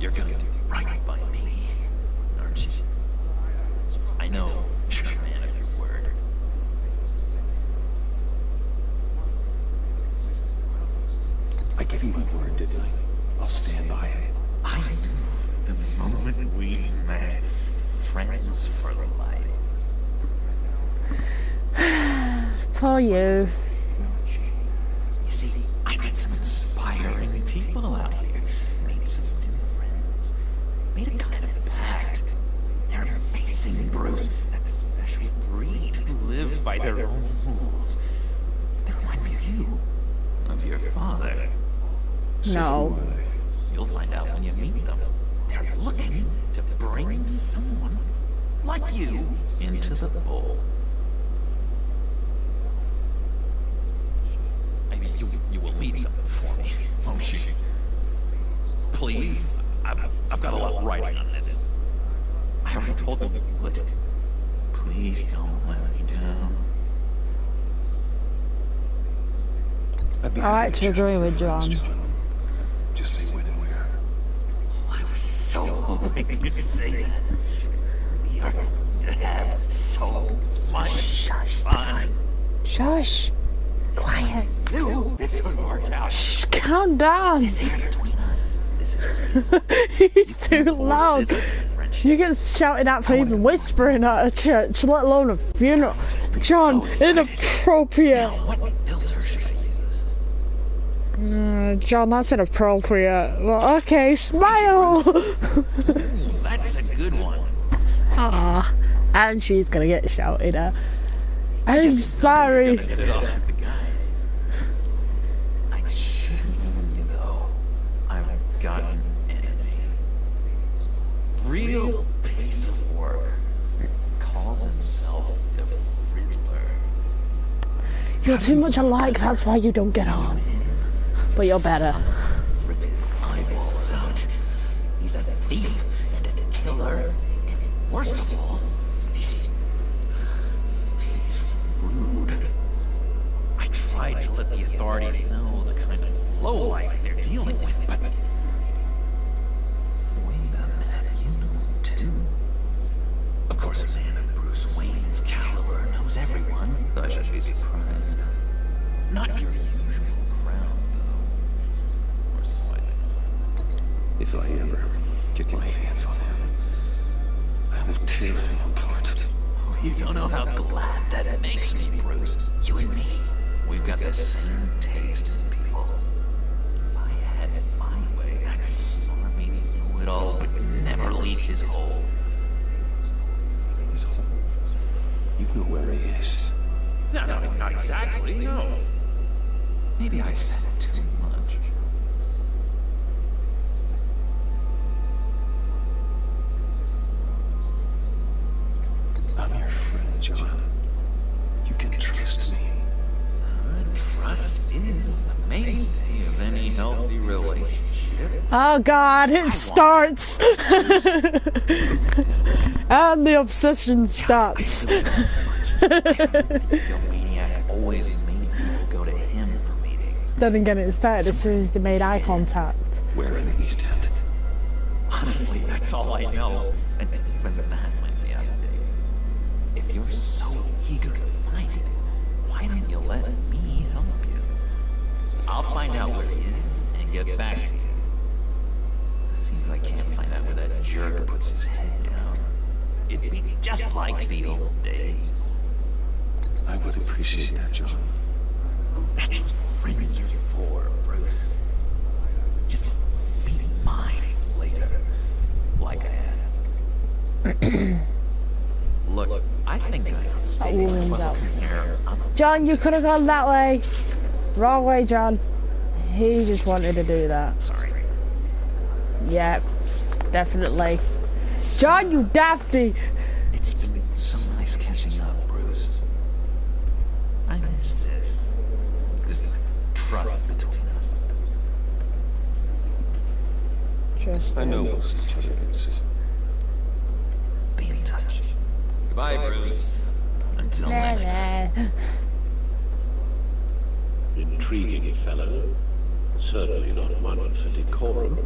You're gonna do right by me, aren't you? I know you're a man of your word. I gave you my word, didn't I? I'll stand by it. I knew the moment we met, friends for life. Poor you. You see, I met some inspiring people out here. Made some new friends. Made a kind of pact. They're amazing, Bruce. That special breed who live by their own rules. They remind me of you. Of your father. No. You'll find out when you meet them. They're looking to bring someone like you into the bowl. Maybe you will lead them for me, won't you? Please? I've got a lot riding on this. I already told them you would. Please don't let me down. I like to agree with John. Just say when and where. I was so hoping you'd say that. We are going to have so much fun. Shush. Quiet. Knew this would work out. Shh, calm down. This is between us. This is He's too loud. You get shouted at for even whispering at a church, let alone a funeral. John, inappropriate. What filter should I use? John, that's inappropriate. Well, okay, smile. That's a good one. Ah, and she's gonna get shouted at. I'm sorry. Get it off with the guys. I should warn you though. I've got an enemy. Real piece of work. Calls himself the Riddler. You're too much alike, that's why you don't get on. But you're better. Rip his eyeballs out. He's a thief and a killer. And worst of all, he's rude. I tried to let the authorities know the kind of lowlife they're dealing with, but... Wait a minute, you know him too. Of course, a man of Bruce Wayne's caliber knows everyone. I should be surprised. Not your usual crowd, though. Or so I thought. If I ever get my hands on him, I will tear him apart. You don't know how glad that makes me, Bruce. You and me, we've got the same taste in people. If I had it my way, that smarmy know-it-all would never leave his hole. His hole? You know where he is. No, not exactly, no. Maybe I said too much. I'm your friend, John. You can trust me. Trust is the mainstay of any healthy relationship. Oh God, it starts. And the obsession starts. Your maniac always made people go to him for meetings. Then again, it started as soon as they made eye contact. Where in the East End? Honestly, that's all I know. And even that might be out of date. If you're so eager to find it, why don't you let me help you? I'll find out where he is and get back to you. Seems I can't find out where that jerk puts his head down. It'd be just like the old days. I would appreciate that, John. That's what friends are for, Bruce. Just be mine later, like I asked. Look, I think I can stay here. John, you could have gone that way. Wrong way, John. He just wanted to do that. Sorry. Yeah, definitely. John, you dafty! It's been so nice catching up, Bruce. I miss this. This trust between us. Trust. I know we'll see each other again soon. Be in touch. Goodbye, Bruce. Until next time. Intriguing fellow. Certainly not one for decorum.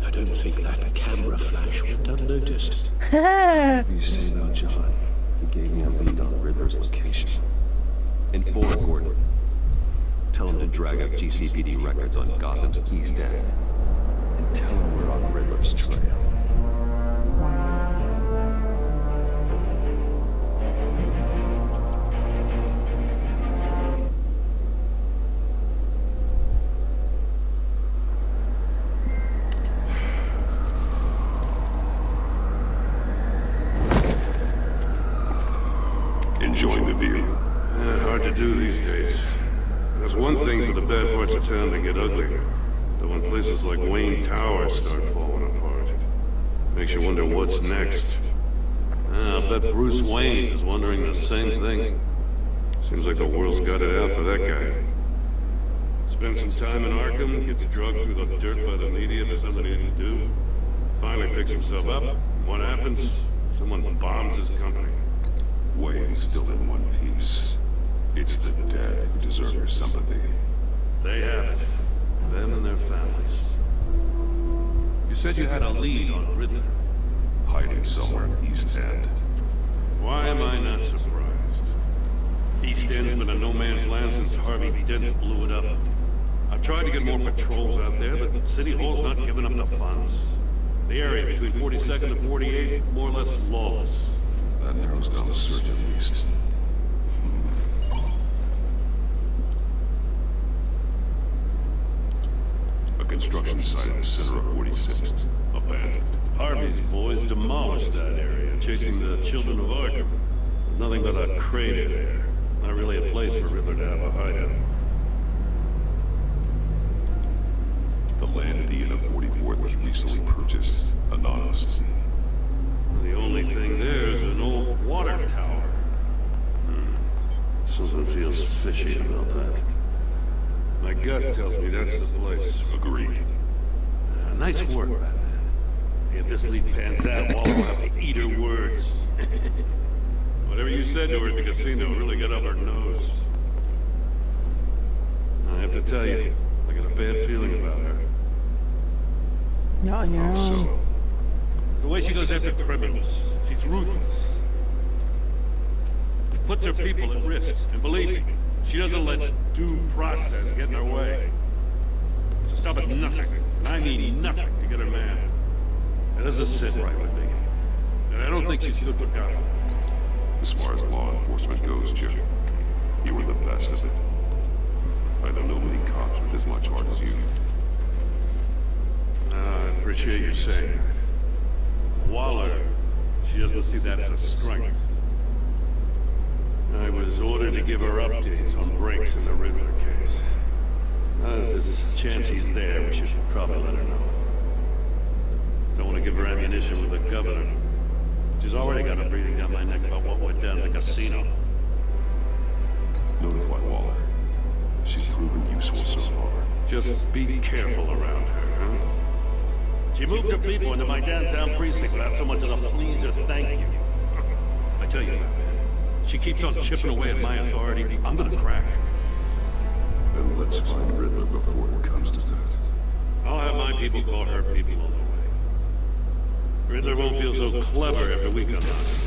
I don't think that camera flash went unnoticed. You say no, John. He gave me a lead on Riddler's location. Inform Gordon. Tell him to drag up GCPD records on Gotham's East End. And tell him we're on Riddler's trail. Enjoying the view. Hard to do these days. There's one thing for the bad parts of town to get ugly. But when places like Wayne Tower start falling apart, makes you wonder what's next. I'll bet Bruce Wayne is wondering the same thing. Seems like the world's got it out for that guy. Spends some time in Arkham, gets drugged through the dirt by the media for something he didn't do. Finally picks himself up. What happens? Someone bombs his company. Wayne's still in one piece. It's the dead who deserve your sympathy. They have it. Them and their families. You said you had a lead on Riddler. Hiding somewhere in East End. Why am I not surprised? East End's been a no-man's land since Harvey Dent blew it up. I've tried to get more patrols out there, but City Hall's not giving up the funds. The area between 42nd and 48th, more or less lawless. That narrows down the search at least. A construction site in the center of 46th. Abandoned. Harvey's boys demolished that area, chasing the children of Arkham. Nothing but a crater there. Not really a place for Riddler to have a hideout. The land at the end of 44th was recently purchased, anonymously. The only thing there is an old water tower. Something feels fishy about that. My gut tells me that's the place. Agreed. Nice work, Batman. If this lead pans out, Waller will have to eat her words. Whatever you said to her at the casino really got up her nose. I have to tell you, I got a bad feeling about her. Not on your own. So, The way she goes after criminals, she's ruthless. Puts her people at risk, and believe me, she doesn't let due process get in her way. She'll stop at nothing, and I mean nothing, to get her man. That doesn't sit right with me. And I don't think she's good for Gotham. as far as law enforcement goes, Jim, you were the best of it. I don't know many cops with as much heart as you. I appreciate you saying that. Waller, she has doesn't see that as a strength. I was ordered to give her updates on breaks in the Riddler case. Now that there's a chance he's there, we should probably let her know. Don't want to give her ammunition with the governor. She's already got a breathing down my neck about what went down at the casino. Notify Waller. She's proven useful so far. Just be careful around her, huh? She moved her people into my downtown precinct without so much as a please or thank you. I tell you, Batman, she keeps on chipping away at my authority. I'm gonna crack. Then let's find Riddler before it comes to that. I'll have my people call her people all the way. Riddler won't feel so clever after we got us.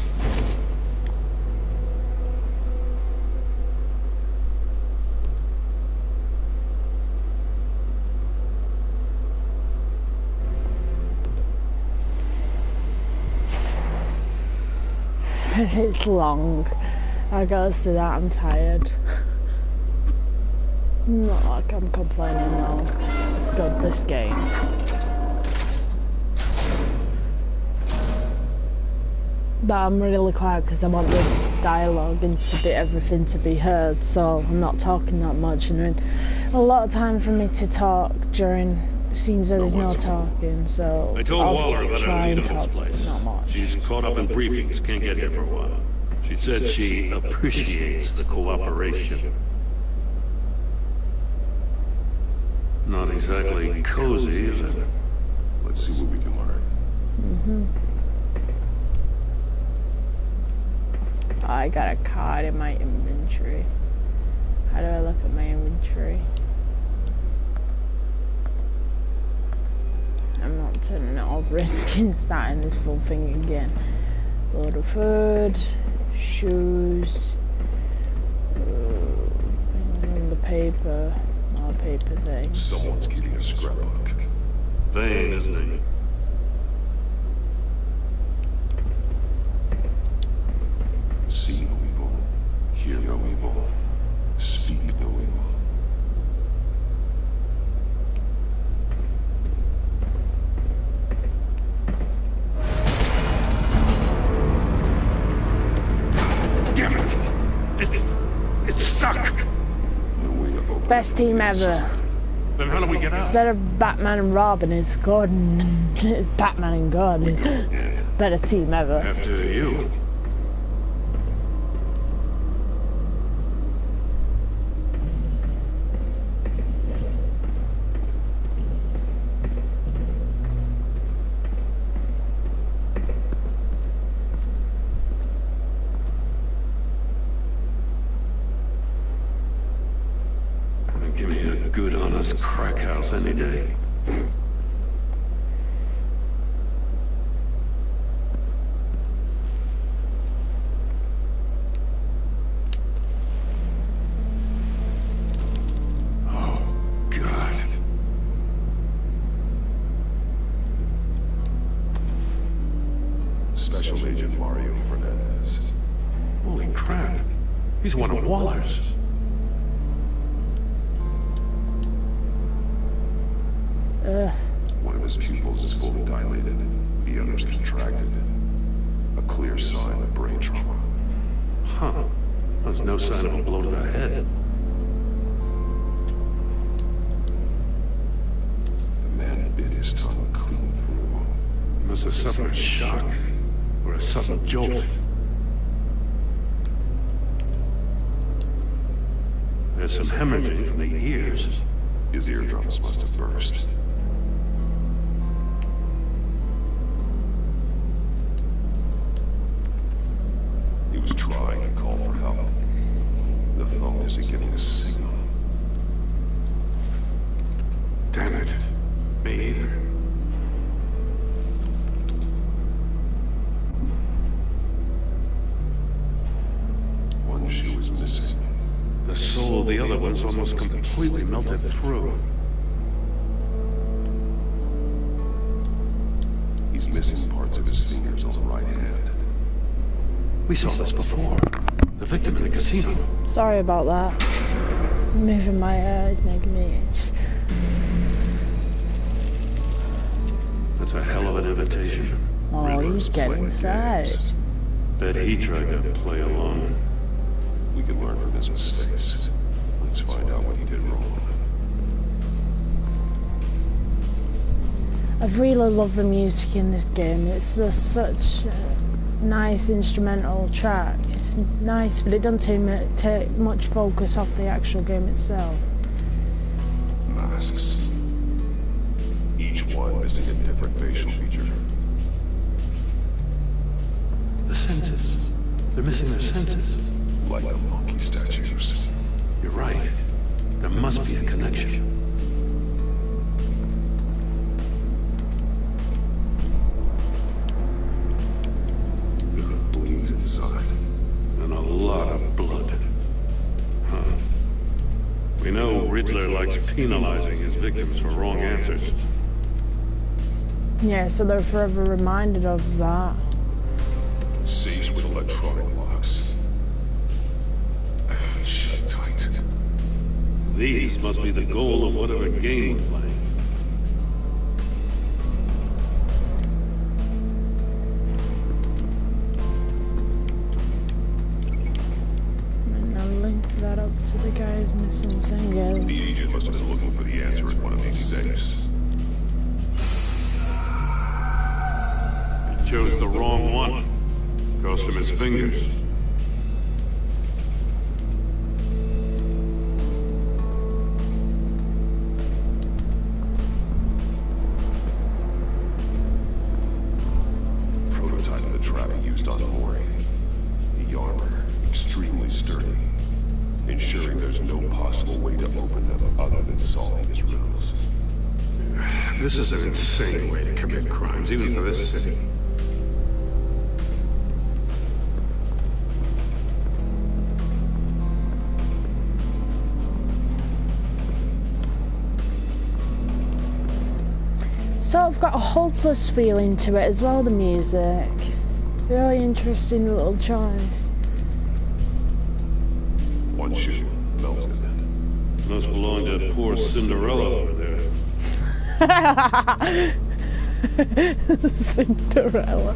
It's long. I gotta say that I'm tired. Not like I'm complaining though. It's good, this game. But I'm really quiet because I want the dialogue and to be everything to be heard, so I'm not talking that much. And then a lot of time for me to talk during scenes where there's no talking, so I told Waller about her lead on this place. Not much. She's caught up in briefings, can't get here for a while. She said she appreciates the cooperation. Not exactly cozy, is it? Let's see what we can learn. I got a card in my inventory. How do I look at my inventory? I'm not turning it off, risking starting this full thing again. Load of food, shoes, the paper, more paper thing. Someone's keeping a scrapbook. Vain, isn't he? See no evil, hear no evil, speak no evil. Damn it! It's stuck! No way to open. Best team ever. Then how do we get out? Instead of Batman and Robin, it's Gordon. It's Batman and Gordon. Better team ever. After you. Give me a good, honest crack house any day. Oh, God. Special Agent Mario Fernandez. Holy crap. He's one of Waller's. One of his pupils is fully dilated, the other's contracted. A clear sign of brain trauma. Huh. There's no sign of a blow to the head. The man bit his tongue clean through. He must have suffered a shock or a sudden jolt. There's some hemorrhaging from the ears. His eardrums must have burst. He was trying to call for help. The phone isn't getting a signal. Damn it. Me either. One shoe is missing. The soul of the other one's almost completely melted through. He's missing parts of his fingers on the right hand. We saw this before. The victim in the casino. Sorry about that. Moving my hair is making me itch. That's a hell of an invitation. Oh, he's getting fat. Bet he tried to play along. We can learn from his mistakes. Let's find out what he did wrong. I really love the music in this game. It's just such a nice instrumental track. It's nice, but it doesn't take much focus off the actual game itself. Masks. Each one missing a different facial feature. The senses. They're missing their senses. Like the monkey statues. You're right. There must be a connection. Bleeds inside. And a lot of blood. Huh. We know Riddler likes penalizing his victims for wrong answers. Yeah, so they're forever reminded of that. Safes with electronic locks. Shut tight. These must be the goal of whatever game we're playing. And I'll link that up to the guy's missing fingers. The agent must have been looking for the answer in one of these safes. He chose the wrong one. Cost him his fingers. Prototype of the trap he used on Mori. The armor, extremely sturdy, ensuring there's no possible way to open them other than solving his riddles. This is an insane way to commit crimes, even for this city. Sort of got a hopeless feeling to it as well, the music. Really interesting little choice. One shoe melted. Must belong to poor Cinderella over there. Cinderella.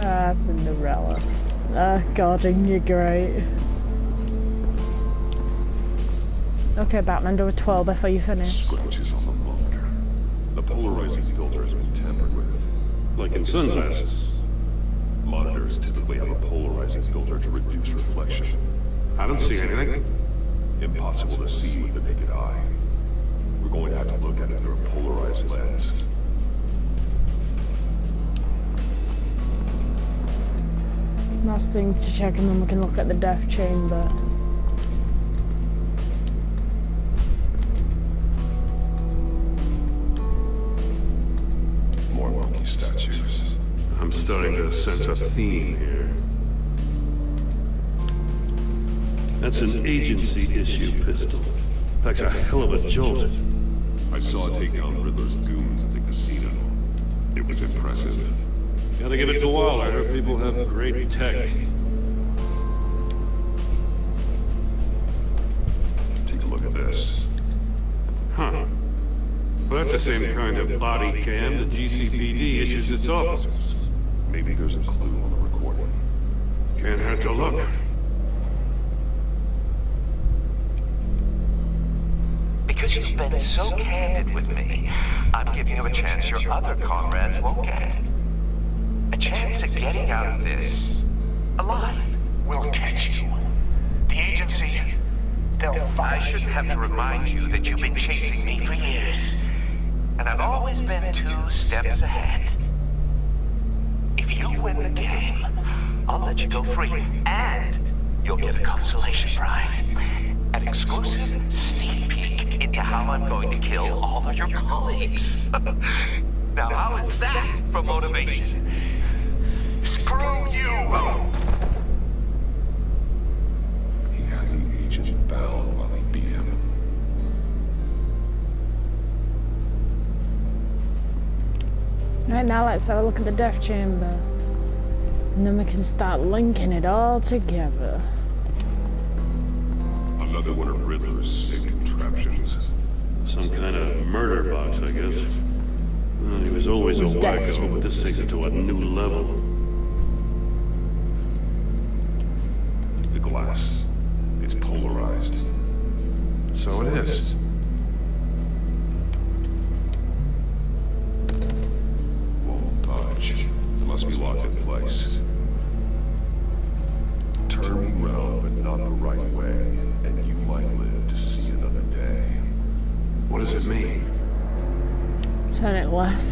Ah, Cinderella. Ah, God, you're great. Okay, Batman, do a 12 before you finish. Scratches on the monitor. The polarizing filter has been tampered with. Like in sunglasses. Monitors typically have a polarizing filter to reduce reflection. I don't see anything. Impossible to see with the naked eye. We're going to have to look at it through a polarized lens. Last thing to check, and then we can look at the death chamber. More monkey statues. I'm starting to sense a theme here. That's an agency-issue pistol. Packs a hell of a jolt. I saw it take down Riddler's goons at the casino. It was impressive. Gotta give it to Waller. Her people have great tech. Take a look at this. Huh. Well, that's the same kind of body cam the GCPD issues its officers. Maybe there's a clue on the recording. Can't hurt to look. Because you've been so candid with me, I'm giving you a chance your other comrades won't get. A chance at getting out of this alive. We'll catch you. The agency, they'll find I shouldn't have to remind you that you've been chasing me for years. And I've always been 2 steps ahead. If you win the game, I'll let you go free. And you'll get a consolation prize. An exclusive sneak peek into how I'm going to kill all of your colleagues. Now, how is that for motivation? Screw you! He had the agent bound while he beat him. Right, now let's have a look at the death chamber. And then we can start linking it all together. Another one of Riddler's sick contraptions. Some kind of murder box, I guess. Well, he was always a wacko, but this takes it to a new level. The glass. It's polarized. So it is. Won't budge. Must be locked in place. Turn me round, but not the right way, and you might live to see another day. What does it mean? Turn it left.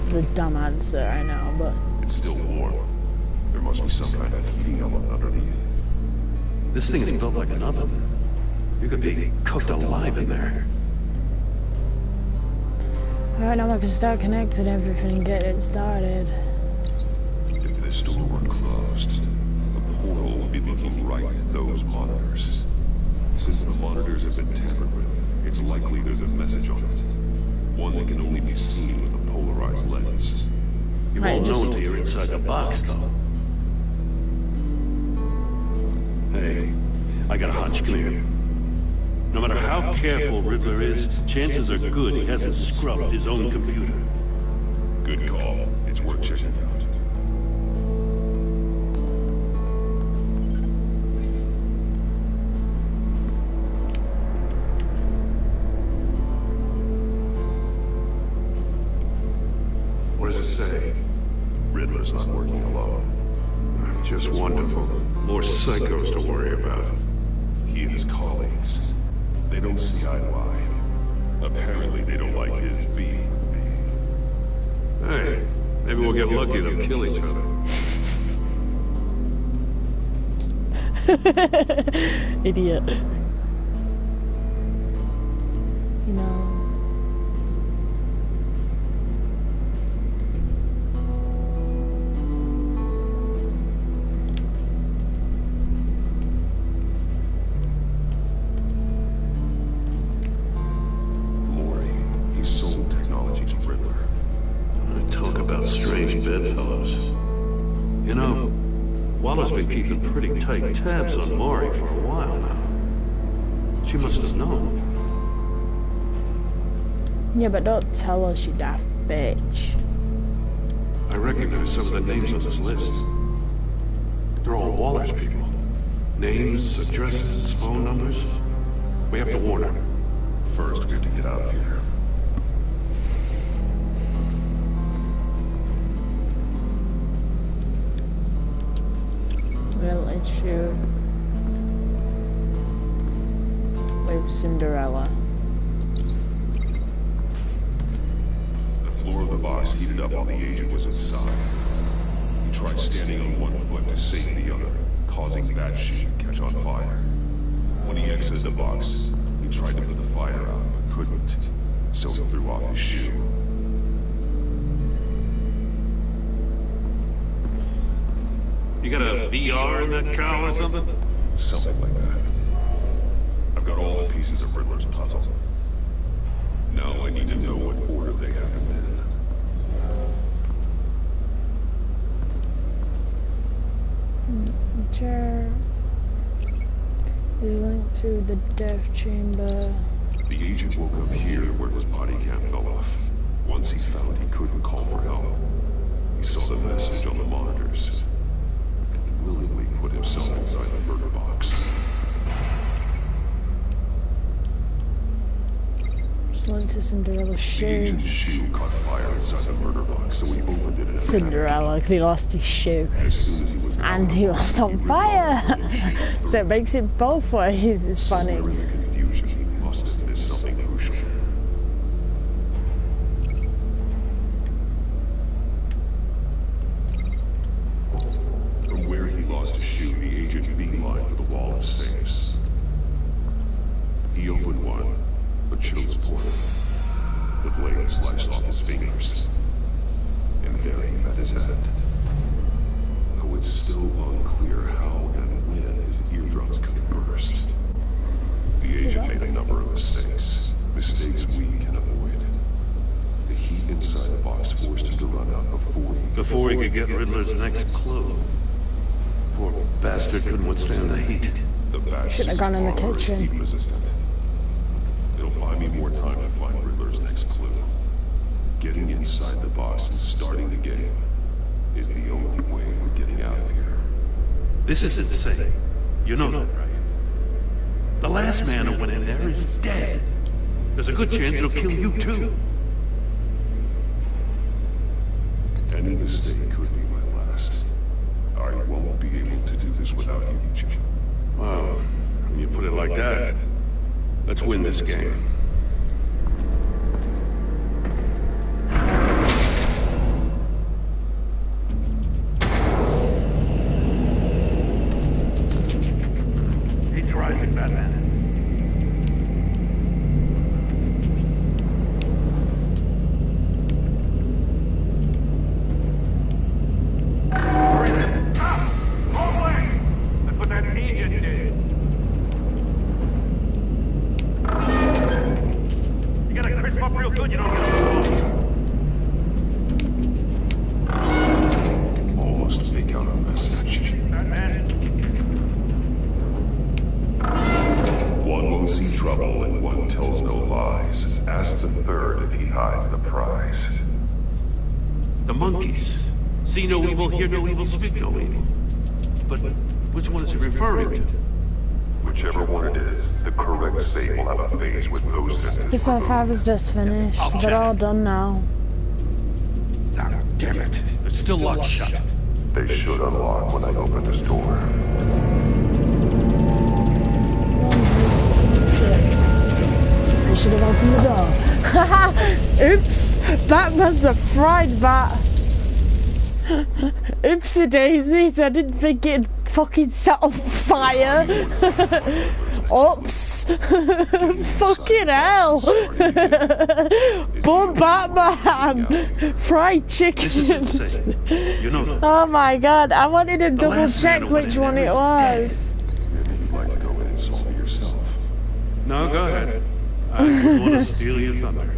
It's a dumb answer, I know, but... It's still warm. There must be some kind of heating element underneath. This thing is built like an oven. You could be cooked alive in there. Alright, now I can start connecting everything and get it started. If this door were closed, the portal would be looking right at those monitors. Since the monitors have been tampered with, it's likely there's a message on it. One that can only be seen with a polarized lens. You won't know until you're inside the box, though. Hey, I got a hunch. Come here. No matter how careful Riddler is, chances are good he hasn't scrubbed his own computer. Good call. It's worth checking out. What does it say? Riddler's not working alone. Just wonderful. More psychos to worry about. He and his colleagues. They don't see eye to eye. Apparently they don't like his beef with me. Hey, maybe we'll get lucky and they'll kill each other. Idiot. You know... Bedfellows. You know, Walla's been keeping pretty tight tabs on Maury for a while now. She must have known. Yeah, but don't tell her she daft bitch. I recognize some of the names on this list. They're all Waller's people. Names, addresses, phone numbers. We have to warn her. First, we have to get out of here. Village shoot with Cinderella. The floor of the box heated up while the agent was inside. He tried standing on one foot to save the other, causing that shoe to catch on fire. When he exited the box, he tried to put the fire out, but couldn't, so he threw off his shoe. You got a VR in that cow or something? Something like that. I've got all the pieces of Riddler's puzzle. Now I need to know what order they happened in. Chair is linked to the death chamber. The agent woke up here where his body cam fell off. Once he found he couldn't call for help, he saw the message on the monitors. Willingly put himself inside the murder box. Just linked to Cinderella's shoe. The agent's shoe caught fire inside the murder box, so he opened it. Cinderella, because he lost his shoe. As soon as he was and he was on fire! So it makes it both ways. It's funny. Somewhere in the confusion, he must have missed something crucial. To shoot the agent beeline for the wall of safes. He opened one, but chose poorly. The blade sliced off his fingers, and there he met his end. Though it's still unclear how and when his eardrums could burst. The agent made a number of mistakes we can avoid. The heat inside the box forced him to run out before he could get Riddler's next clue. Poor bastard couldn't withstand the heat. The bat should have gone in the kitchen. It'll buy me more time to find Riddler's next clue. Getting inside the box and starting the game is the only way we're getting out of here. This is insane. You know that, right? The last man who went in there is dead. There's a good chance it'll kill you too. Any mistake could be my last. I won't be able to do this without you, Jim. Wow, when you put it like that, let's win this game. Keep driving, Batman. See no evil, hear no evil, speak no evil. But which one is he referring to? Whichever one it is, the correct save will have a phase with those senses. Episode 5 is just finished. They're all done now. Oh, damn it. They're still locked shut. They should unlock when I open this door. I should have opened the door. Haha! Oops! Batman's a fried bat. Oopsie daisies, I didn't think it'd fucking set on fire. Oops. Fucking hell. Poor Batman. Fried chicken. This is insane. You know that. Oh my god, I wanted to double check which one it was. Maybe you'd like to go in and solve it yourself. No, go ahead. I wouldn't want to steal your thunder.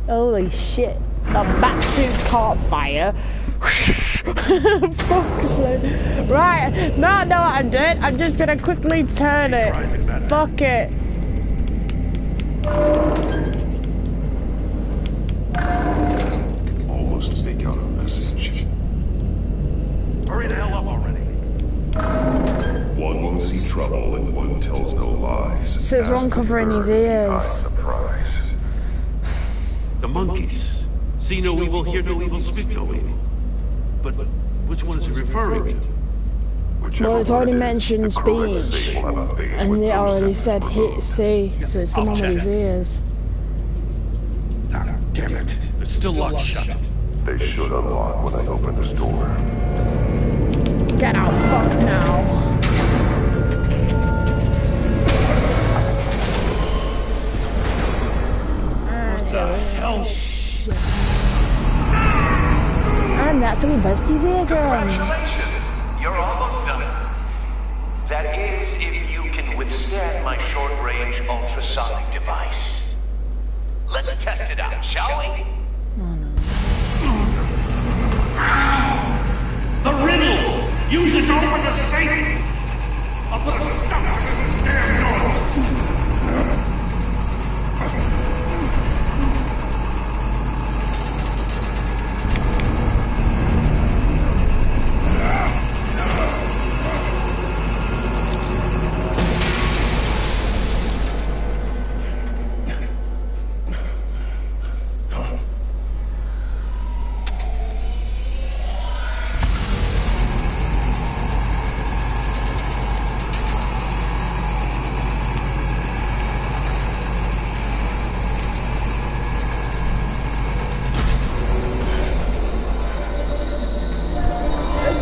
Holy shit. The batsuit caught fire. Fuck's sake. Right, no, I know what I'm doing. I'm just gonna quickly turn it. Fuck it. Almost make out a message. Hurry the hell up already. One won't see trouble and one tells no lies. It says one covering his ears. The monkeys. See no evil, hear no evil, speak no evil. But which one is he referring to? Well, it's already mentioned speech. And it already said hit see, so it's the one with his ears. Oh, damn it. They're still locked shut. They should unlock when I open this door. Get out, fuck now. What the hell? And that's how he busts his eardrum. Congratulations, you're almost done. That is, if you can withstand my short-range ultrasonic device. Let's test it out, shall we? The riddle! Use it to open the safe! I'll put a stop to this damn noise!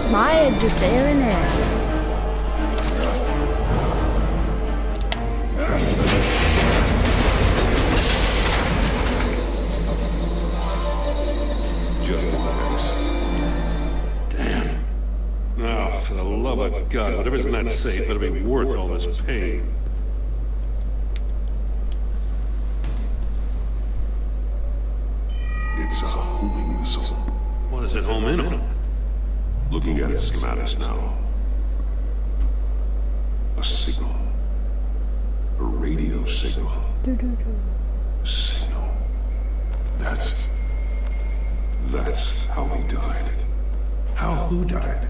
My head just there in there. Just in case. Damn. Oh, for the love of God, whatever's in that safe better be worth all this pain. It's a homing missile. What does it home in on? Looking at its schematics now. A signal. A radio signal. Signal. That's how he died. How who died?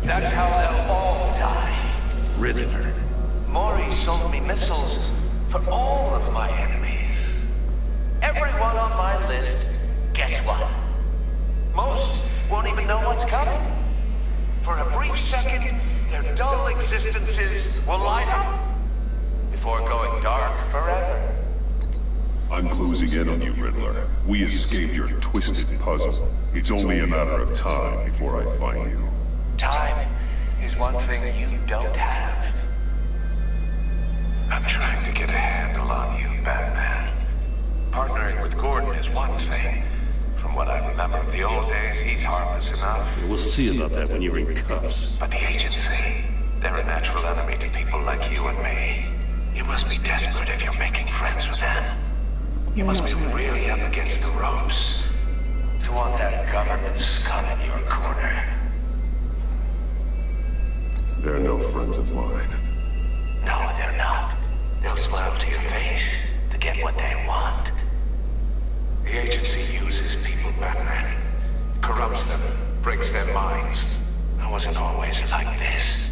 That's how they'll all die. Riddler. Maury sold me missiles for all of my enemies. Everyone on my list gets one. Most won't even know what's coming. For a brief second, their dull existences will light up before going dark forever. I'm closing in on you, Riddler. We escaped your twisted puzzle. It's only a matter of time before I find you. Time is one thing you don't have. I'm trying to get a handle on you, Batman. Partnering with Gordon is one thing. From what I remember of the old days, he's harmless enough. We'll see about that when you're in cuffs. But the agency, they're a natural enemy to people like you and me. You must be desperate if you're making friends with them. You must be really up against the ropes to want that government scum in your corner. They're no friends of mine. No, they're not. They'll smile to your face to get what they want. The agency uses people, Batman. Corrupts them, breaks their minds. I wasn't always like this.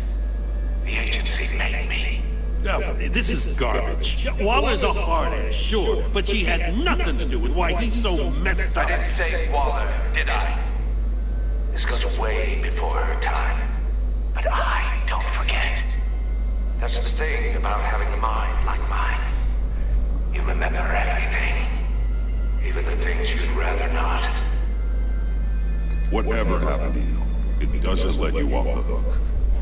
The agency made me. No, this is garbage. Waller's a hard ass, sure, but she had nothing to do with why he's so messed up. I didn't say Waller, did I? This goes way before her time. But I don't forget. That's the thing about having a mind like mine. You remember everything. Even the things you'd rather not. Whatever happened to you, it doesn't let you off the hook.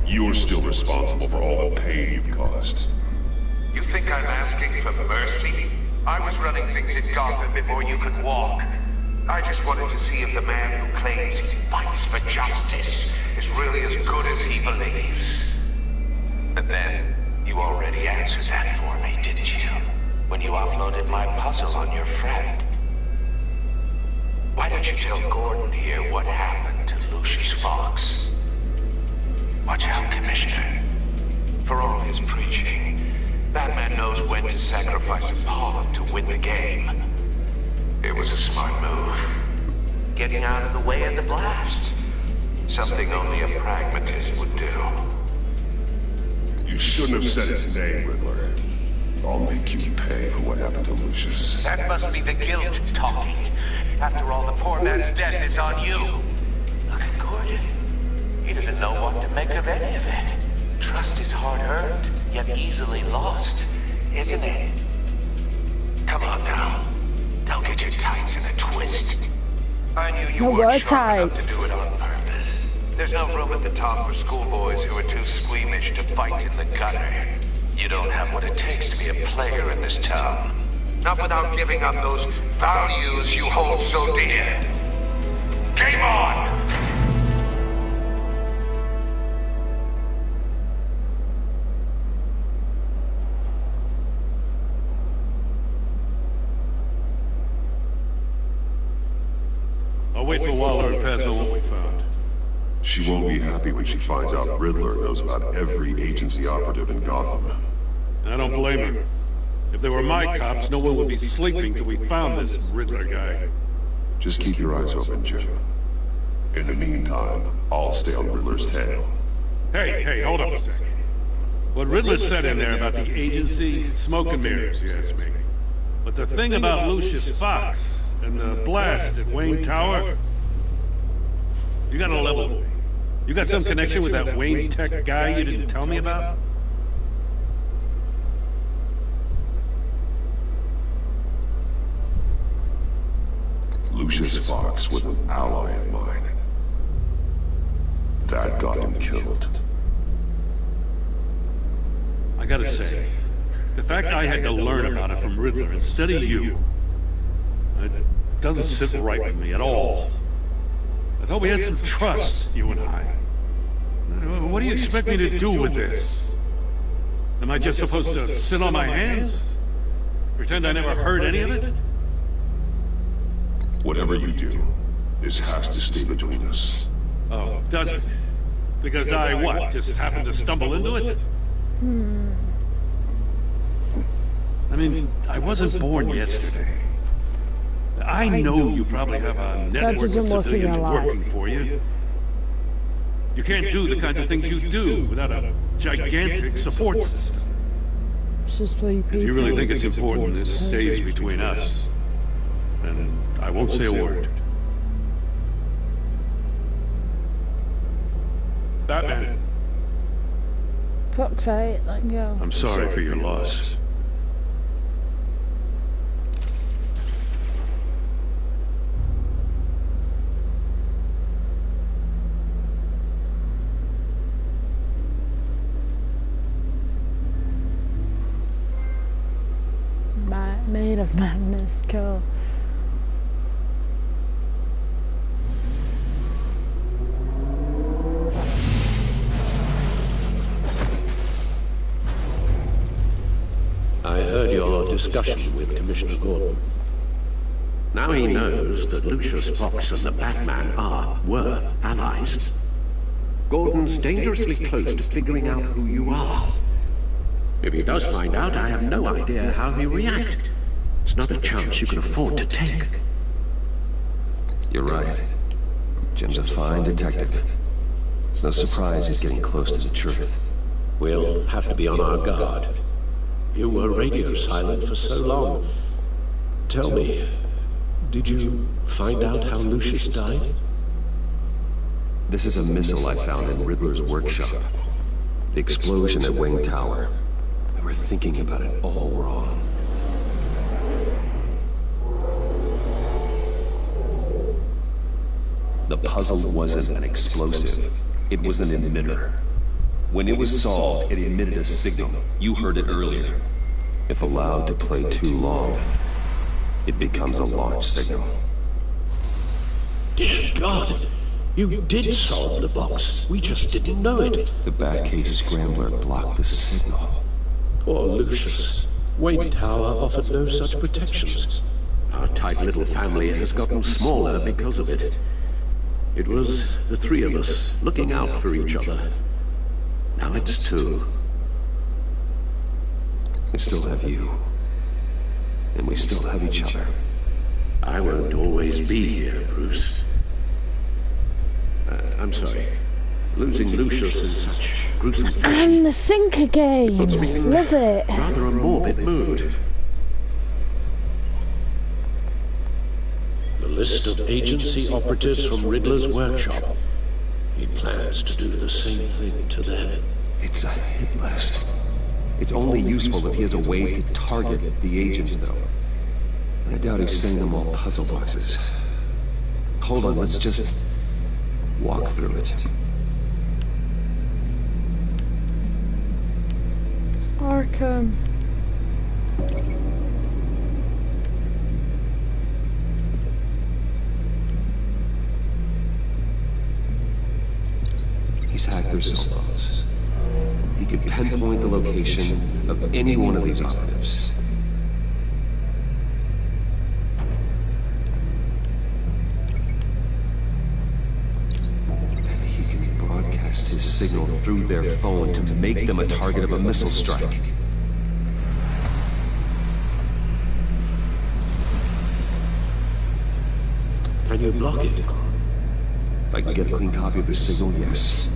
You're still responsible for all the pain you've caused. You think I'm asking for mercy? I was running things in Gotham before you could walk. I just wanted to see if the man who claims he fights for justice is really as good as he believes. But then, you already answered that for me, didn't you? When you offloaded my puzzle on your friend. Why don't you tell Gordon here what happened to Lucius Fox? Watch out, Commissioner. For all his preaching, Batman knows when to sacrifice a pawn to win the game. It was a smart move. Getting out of the way of the blast. Something only a pragmatist would do. You shouldn't have said his name, Riddler. I'll make you pay for what happened to Lucius. That must be the guilt talking. After all, the poor man's death is on you. Look at Gordon. He doesn't know what to make of any of it. Trust is hard-earned, yet easily lost, isn't it? Come on now. Don't get your tights in a twist. I knew you weren't sharp enough to do it on purpose. There's no room at the top for schoolboys who are too squeamish to fight in the gutter. You don't have what it takes to be a player in this town. Not without giving up those values you hold so dear. Game on! I'll wait for Waller and pass on what we found. She won't be happy when she finds out Riddler knows about every agency operative in Gotham. I don't blame her. If they were my cops, no one would be sleeping till we found this Riddler guy. Just keep your eyes open, Jim. In the meantime, I'll stay on Riddler's tail. Hey, hold up a sec. What Riddler said in there about the agency, smoke and mirrors, you ask me. But the thing about Lucius Fox and the blast at Wayne Tower, you gotta level with me. You got some connection with that Wayne Tech guy you didn't tell me about? Lucius Fox was an ally of mine. That got him killed. I gotta say, the fact I had to learn about it from Riddler instead of you, it doesn't sit right with me at all. I thought we had some trust, you and I. What do you expect me to do with this? Am I just supposed to sit on my hands? Pretend I never heard any of it? Whatever you do, this has to stay between us. Oh, does it? Because I, what, just happened to stumble into it? mean, I wasn't born yesterday. I know you probably have a network of civilians working for you. You can't do the kinds of things you do without a gigantic support system. If you really think it's important this stays between us, then I won't say a word. Batman. Fuck's sake, let go. I'm sorry for your loss. Made of madness, cool. I heard your discussion with Commissioner Gordon. Now he knows that Lucius Fox and the Batman were allies. Gordon's dangerously close to figuring out who you are. If he does find out, I have no idea how he'll react. It's not a chance you can afford to take. You're right. Jim's a fine detective. It's no surprise he's getting close to the truth. We'll have to be on our guard. You were radio silent for so long. Tell me, did you find out how Lucius died? This is a missile I found in Riddler's workshop. The explosion at Wayne Tower. We were thinking about it all wrong. The puzzle wasn't an explosive. It was an emitter. When it was solved, it emitted a signal. You heard it earlier. If allowed to play too long, it becomes a launch signal. Dear God, you did solve the box. We just didn't know it. The Batcave Scrambler blocked the signal. Poor Lucius. Wayne Tower offered no such protections. Our tight little family has gotten smaller because of it. It was the three of us looking out for each other. Now it's two. We still have you. And we still have each other. I won't always be here, Bruce. I'm sorry. Losing Lucius in such gruesome fashion. And the sink again. Love it. Rather a morbid mood. The list of agency operatives from Riddler's workshop. He plans to do the same thing to them. It's a hit list. It's only useful if he has a way to target the agents, though. And I doubt he's sending them all puzzle boxes. Hold on, let's just walk through it. It's Arkham. He's hacked their cell phones. He could pinpoint the location of any one of these operatives. And he can broadcast his signal through their phone to make them a target of a missile strike. Can you block it? If I can get a clean copy of the signal, yes.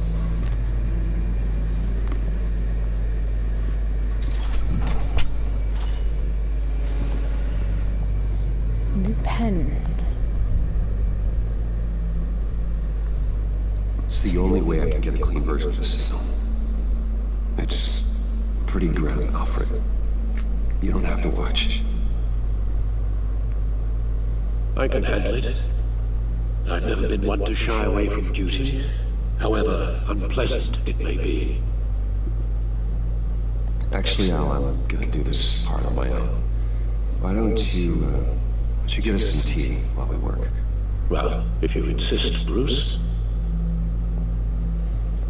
New pen. It's the only way I can get a clean version of the signal. It's pretty grim, Alfred. You don't have to watch. I can handle it. I've never been one to shy away from duty, however unpleasant it may be. Actually, Al, I'm gonna do this part on my own. Why don't you get us some tea while we work? Well, if you insist, Bruce.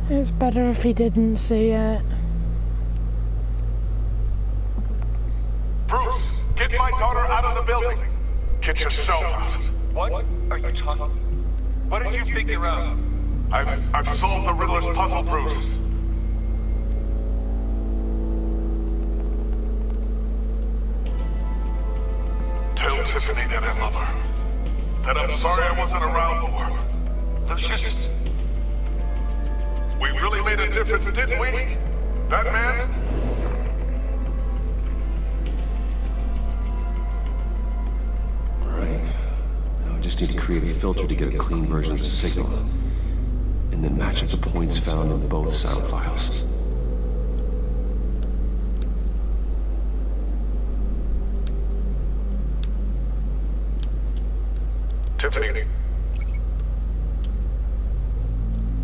It's better if he didn't see it. Bruce, get my daughter out of the building. Get yourself out. What are you talking? What did you figure out? I've solved the Riddler's puzzle, Bruce. Tell Tiffany that I love her. That I'm sorry I wasn't around more. Lucius, we really made a difference, didn't we? Batman? Alright. Now I just need to create a filter to get a clean version of the signal. And then match up the points found in both sound files. Tiffany.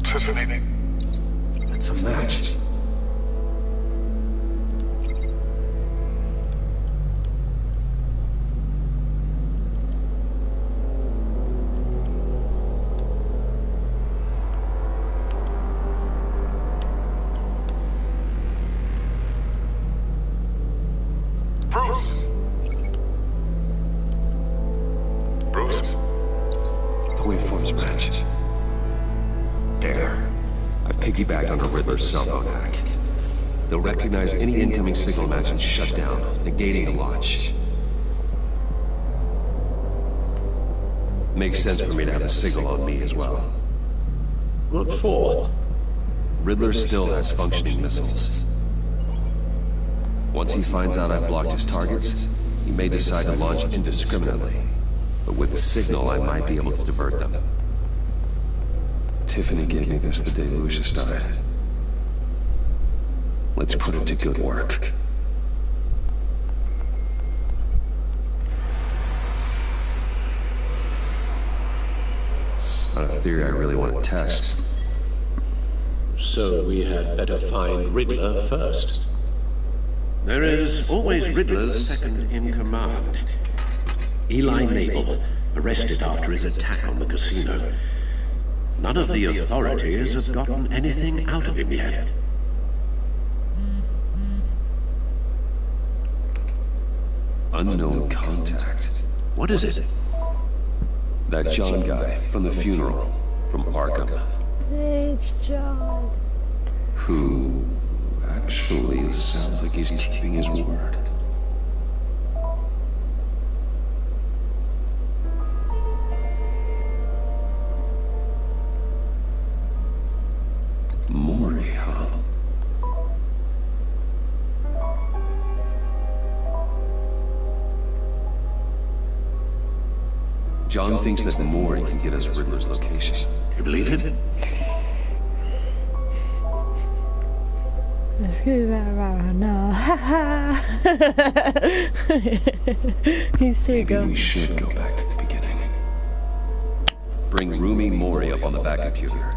Tiffany. That's a match. Cell phone hack. They'll recognize any incoming signal match and shut down, negating the launch. Makes sense for me to have a signal on me as well. What for? Riddler still has functioning missiles. Once he finds out I've blocked his targets, he may decide to launch indiscriminately. But with the signal, I might be able to divert them. Tiffany gave me this the day Lucius died. Let's put it to good work. It's not a theory I really want to test. So we had better find Riddler first. There is always Riddler's second in command. Eli Nabel, arrested after his attack on the casino. None of the authorities have gotten anything out of him yet. Unknown contact. What is it? That John guy from the funeral, from Arkham. It's John. Who actually sounds like he's keeping his word. Maury, huh? John thinks that Maury can get us Riddler's location. You believe it? Excuse that about no. He's too good. Maybe we should go back to the beginning. Bring Rumi Mori up on the back computer.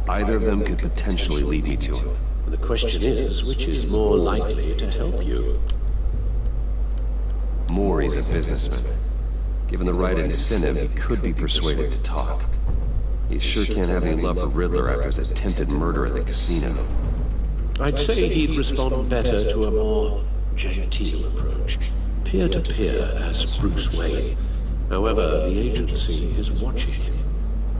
Either of them could potentially lead me to him. The question is, which is more likely to help you? Maury's a businessman. Given the right incentive, he could be persuaded to talk. He sure can't have any love for Riddler after his attempted murder at the casino. I'd say he'd respond better to a more genteel approach. Peer-to-peer as Bruce Wayne. However, the agency is watching him.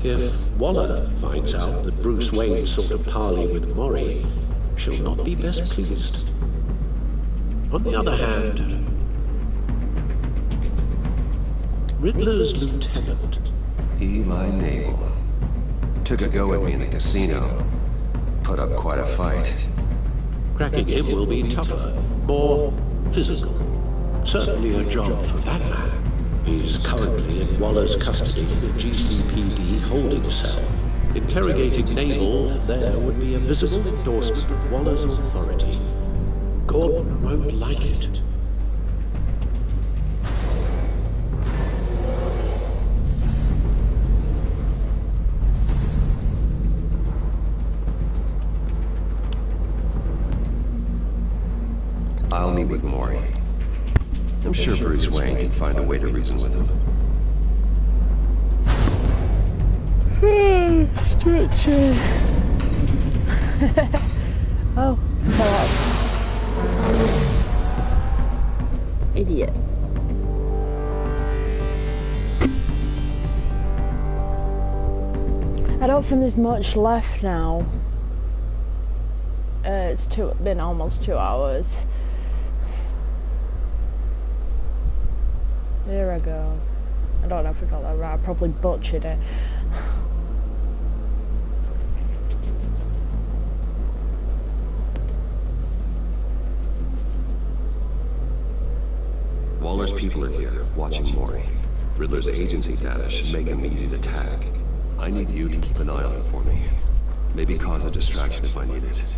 If Waller finds out that Bruce Wayne sought a parley with Mori, she'll not be best pleased. On the other hand, Riddler's lieutenant, Eli Nabel, took a go at me in the casino. Put up quite a fight. Cracking him will be tougher, more physical. Certainly a job for Batman. He's currently in Waller's custody in the GCPD holding cell. Interrogating Nabel there would be a visible endorsement of Waller's authority. Gordon won't like it. I'll meet with Maury. I'm sure Bruce Wayne can find a way to reason with him. Stretching. Oh, fell out. Idiot. I don't think there's much left now. It's been almost 2 hours. There I go. I don't know if I got that right. I probably butchered it. Waller's people are here, watching Mori. Riddler's agency data should make him easy to tag. I need you to keep an eye on him for me. Maybe cause a distraction if I need it.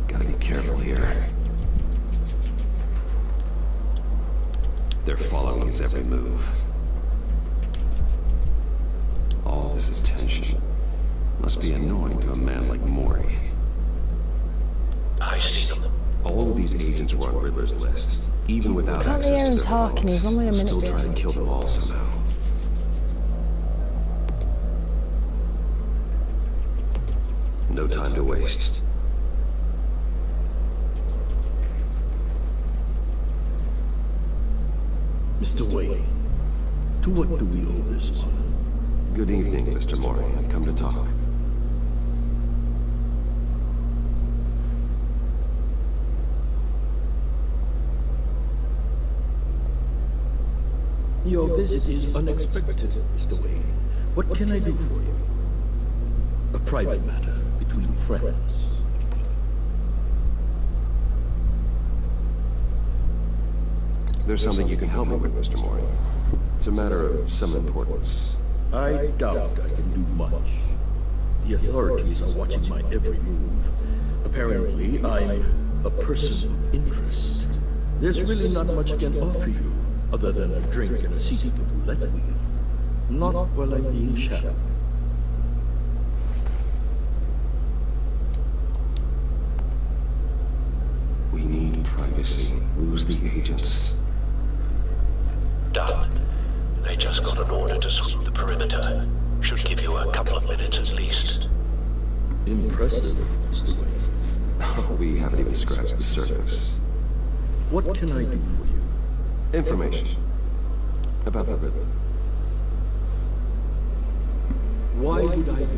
Gotta be careful here. They're following his every move. All this attention must be annoying to a man like Mori. I see them. All of these agents were on Riddler's list, even without Can't hear access to him their talking, phones. he's only a minute Still trying behind. to kill them all somehow. No time to waste. Mr. Wayne, to what do we owe this honor? Good evening, Mr. Mori. I've come to talk. Your visit is unexpected, Mr. Wayne. What can I do for you? A private matter between friends. There's something you can help me with, Mr. Mori. It's a matter of some importance. I doubt I can do much. The authorities are watching my every move. Apparently, I'm a person of interest. There's really not much I can offer you, other than a drink and a seat at the roulette wheel. Not while I'm being shadowed. We need privacy. Lose the agents. Done. They just got an order to sweep the perimeter. Should give you a couple of minutes at least. Impressive, Mr. Wayne. We haven't even scratched the surface. What can I do for you? Information. About the Riddler. Why would I do that?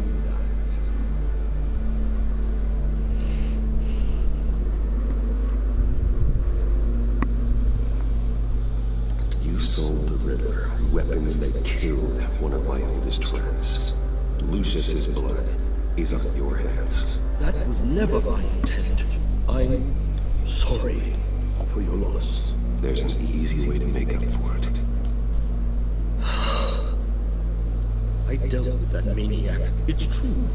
You sold the Riddler weapons that killed one of my oldest friends. Lucius's blood is on your hands. That was never my intent. I'm sorry for your loss. There's an easy way to make up for it. I dealt with that maniac, it's true.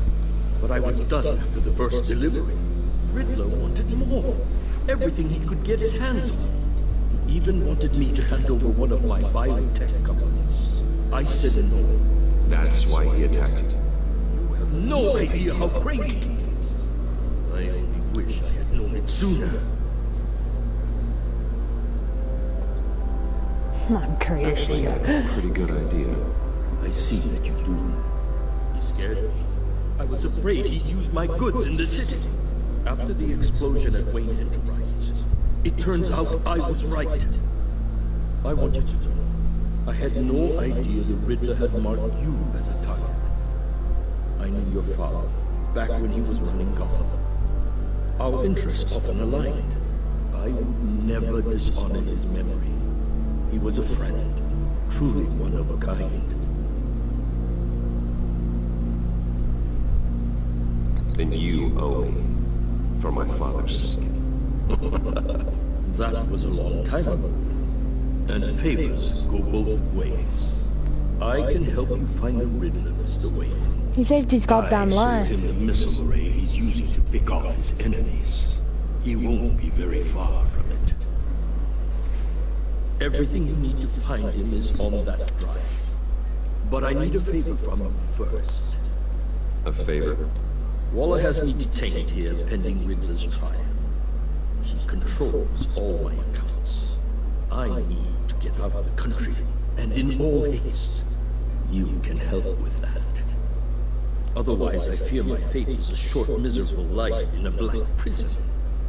But I was done after the first delivery. Riddler wanted more. Everything he could get his hands on. He even wanted me to hand over one of my biotech companies. I said no. That's why he attacked you. You have no idea how crazy he is. I only wish I had known it sooner. I'm crazy. Actually, I have a pretty good idea. I see that you do. He scared me. I was afraid he'd use my goods in the city. After the explosion at Wayne Enterprises, it turns out I was right. I want you to know, I had no idea the Riddler had marked you as a target. I knew your father, back when he was running Gotham. Our interests often aligned. I would never dishonor his memory. He was a friend, truly one of a kind. Then you owe me, for my father's sake. That was a long time ago. And favors go both ways. I can help you find the Riddler, Mr. Wayne. He saved his goddamn I life. sent him the missile array he's using to pick off his enemies. He won't be very far from it. Everything you need to find him is on that drive. But I need a favor from you first. A favor? Waller has me detained here pending Riddler's trial. He controls all my accounts. I need to get out of the country, and in all haste. You can help with that. Otherwise, I fear my fate is a short, miserable life in a black prison.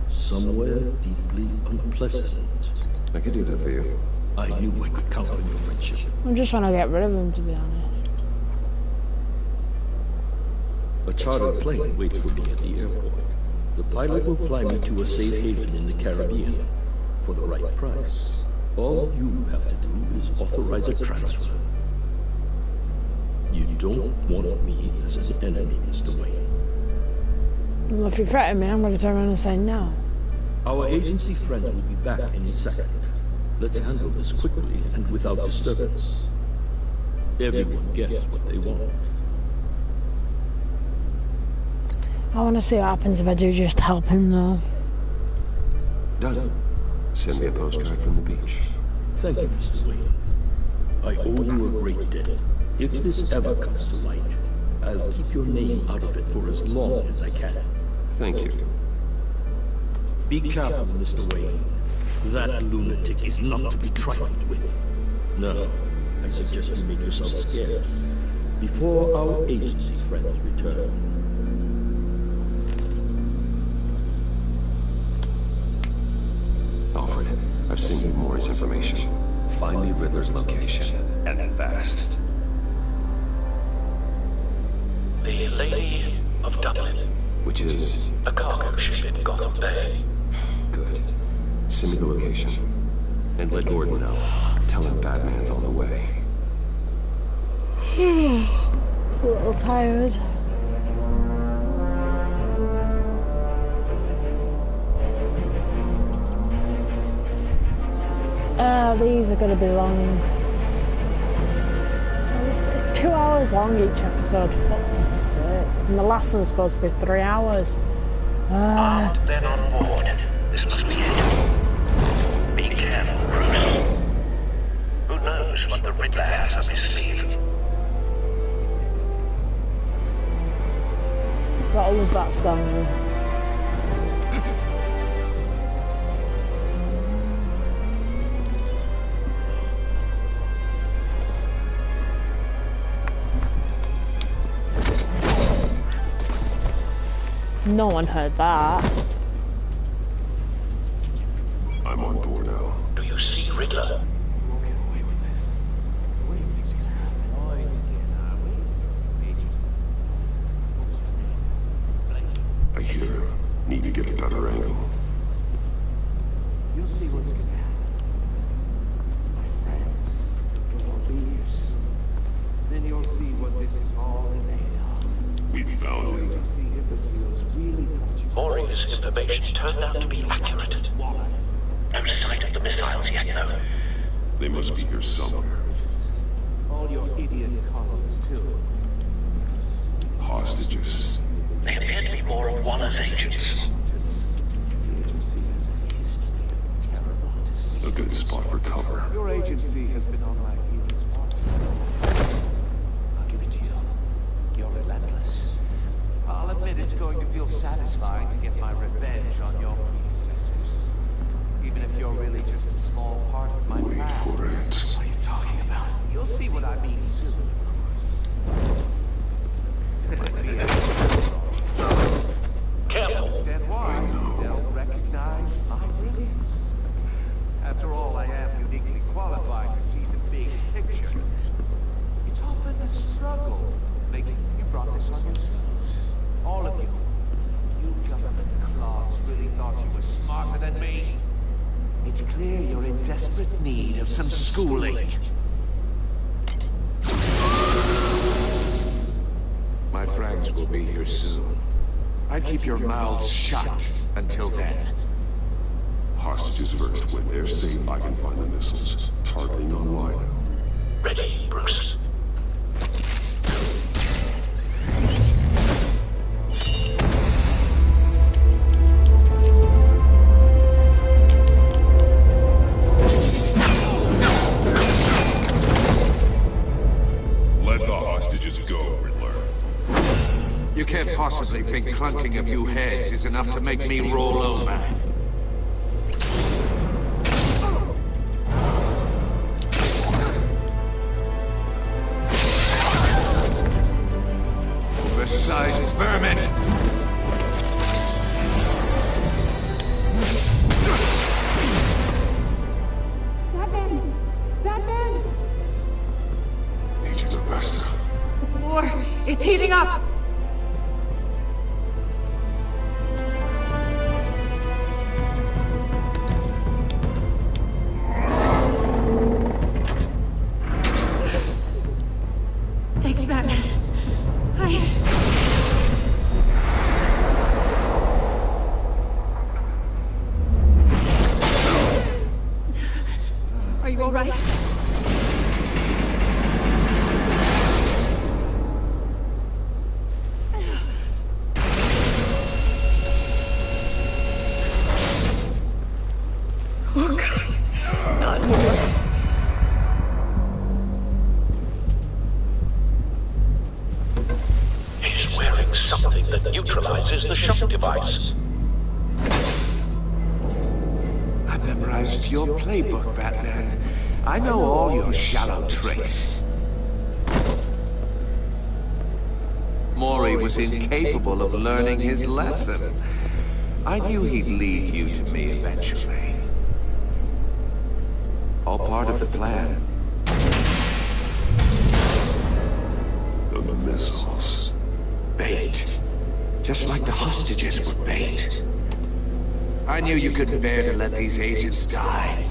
Somewhere deeply unpleasant. I could do that for you. I knew I could count on your friendship. I'm just trying to get rid of him, to be honest. A chartered plane waits for me at the airport. The pilot will fly me to a safe haven in the Caribbean. for the right price. All you have to do is authorize a transfer. You don't want me as an enemy, Mr. Wayne. Well, if you threaten me, I'm going to turn around and say no. Our agency friends will be back any second. Let's handle this quickly and without disturbance. Everyone gets what they want. I want to see what happens if I do just help him, though. Done. Send me a postcard from the beach. Thank you, Mr. Wayne. I owe you a great debt. If this ever comes to light, I'll keep your name out of it for as long as I can. Thank you. Be careful, Mr. Wayne. That lunatic is not to be trifled with. No, I suggest you make yourself scarce before our agency friends return. Alfred, I've seen Mori's information. Find me Riddler's location, and fast. The Lady of Dublin. Which is... a cargo ship in Gotham Bay. Good. Send me the location. And let Gordon know. Tell him Batman's on the way. A little tired. These are going to be long. So it's 2 hours long each episode. Fuck's sake. And the last one's supposed to be 3 hours. Armed men on board. This must be it. Be careful, Bruce. Who knows what the Riddler has up his sleeve? Gotta love that song. No one heard that. I'm on board now. Do you see Riddler? I hear him. Need to get a better angle. You'll see what's gonna happen. My friends, your leaves. Then you'll see what this is all made of. We found him. Mori's information turned out to be accurate. No sight of the missiles yet, though. They must be here somewhere. All your idiot colleagues, too. Hostages. They appear to be more of Waller's agents. A good spot for cover. Your agency has been on my heels far too long. I'll give it to you. You're relentless. I'll admit it's going to feel satisfying to get my revenge on your predecessors. Even if you're really just a small part of my plan. Wait for it. What are you talking about? You'll see what I mean soon, of course. Careful. Understand why? They'll recognize my brilliance. After all, I am uniquely qualified to see the big picture. It's often a struggle making you brought this on yourselves. All of you. You government clogs really thought you were smarter than me. It's clear you're in desperate need of some schooling. My friends will be here soon. I'd keep your mouths shut until then. Hostages first. When they're safe, I can find the missiles. Targeting online. Ready, Bruce. Let the hostages go, Riddler. You can't possibly think clunking a few heads is enough to make me roll over. Oversized vermin! Batman! Batman! Agent of Vesta. The war, it's heating up! something that neutralizes the shock device. I've memorized your playbook, Batman. I know all your shallow tricks. Mori was incapable of learning his lesson. I knew he'd lead you to me eventually. All part of the plan. The missiles. Bait. Just like the hostages were bait. I knew you couldn't bear to let these agents die.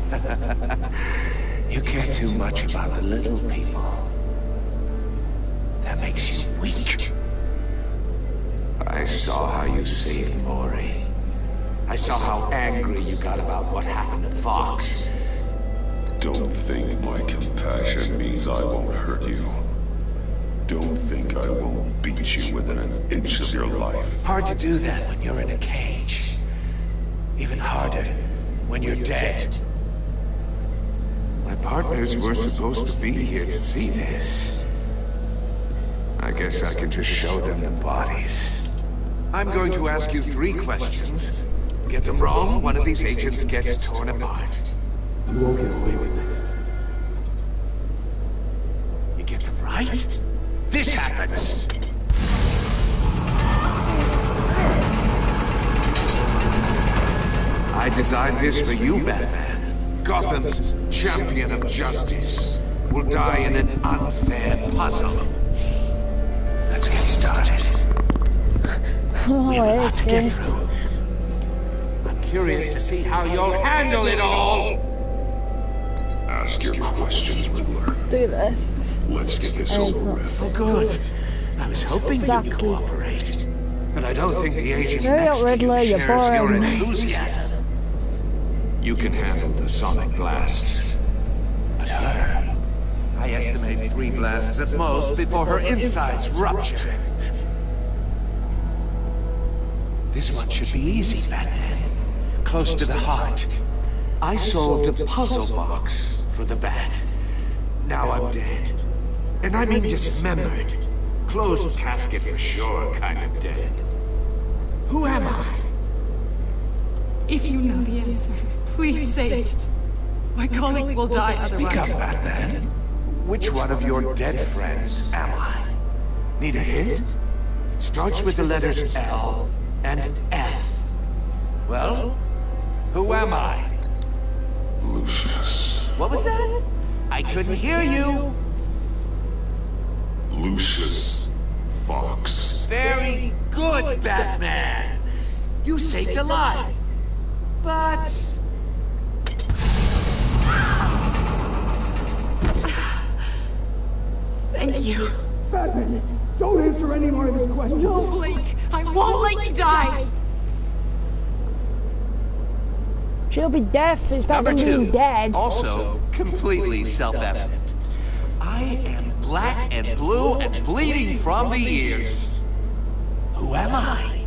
You care too much about the little people. That makes you weak. I saw how you saved Mori. I saw how angry you got about what happened to Fox. Don't think my compassion means I won't hurt you. Don't think I won't beat you within an inch of your life. Hard to do that when you're in a cage. Even harder when you're dead. My partners were supposed to be here to see this. I guess I can just show them the bodies. I'm going to ask you 3 questions. Get them wrong, one of these agents gets torn apart. You won't get away with this. You get them right, this happens. I designed this for you, Batman. Gotham's champion of justice will die in an unfair puzzle. Let's get started. We have a lot to get through. I'm curious to see how you'll handle it all. Ask your questions, Riddler. Do this. Let's get this over with. Oh, good. I was hoping you'd cooperate. But I don't think the agent Hurry next up, to Riddler, you you're shares your boring. enthusiasm. You can handle the sonic blasts. But her... I estimate 3 blasts at most before her insides rupture. This one should be easy, Batman. Close to the heart. I solved a puzzle box for the Bat. Now I'm dead. And I mean dismembered. Closed casket for sure, kind of dead. Who am I? If you know the answer, please say it. My colleagues will die otherwise. Speak up, Batman. Which one of your dead friends am I? Need a hint? Starts with the letters L and F. Well, who am I? Lucius. What was that? I couldn't hear you. Lucius Fox. Very good, Batman. You saved a life. But... Thank you. Batman, don't answer any more of his questions. No, Blake. I won't let you die. She'll be deaf. It's better than being dead. Also, completely self-evident. I am black and blue and bleeding from the ears. Who am I?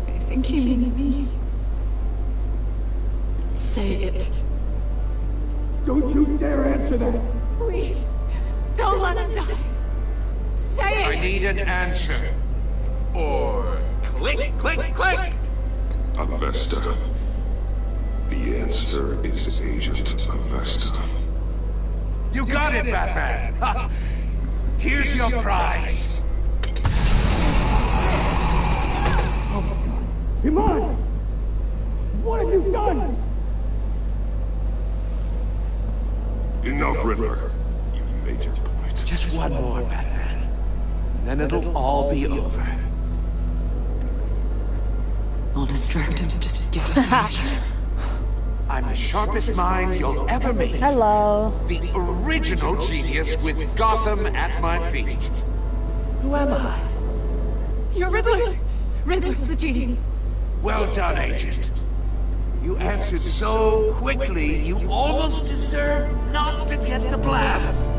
I think he means me. Say it. Don't you dare answer that. Please. Don't let him die. Say it. I need an answer. Or click, click, click. Avesta. The answer is Agent Avesta. You got it, Batman. Ha. Here's your prize. Iman! What have you done? Enough, Riddler. You made your point. Just one more, Batman. Then it'll all be over. I'll distract him. Just get us out of here. I'm the sharpest mind you'll ever meet. Hello. The original genius with Gotham at my feet. Who am I? You're Riddler. Riddler's the genius. Well done, Agent. You answered so quickly, you almost deserve not to get the blast.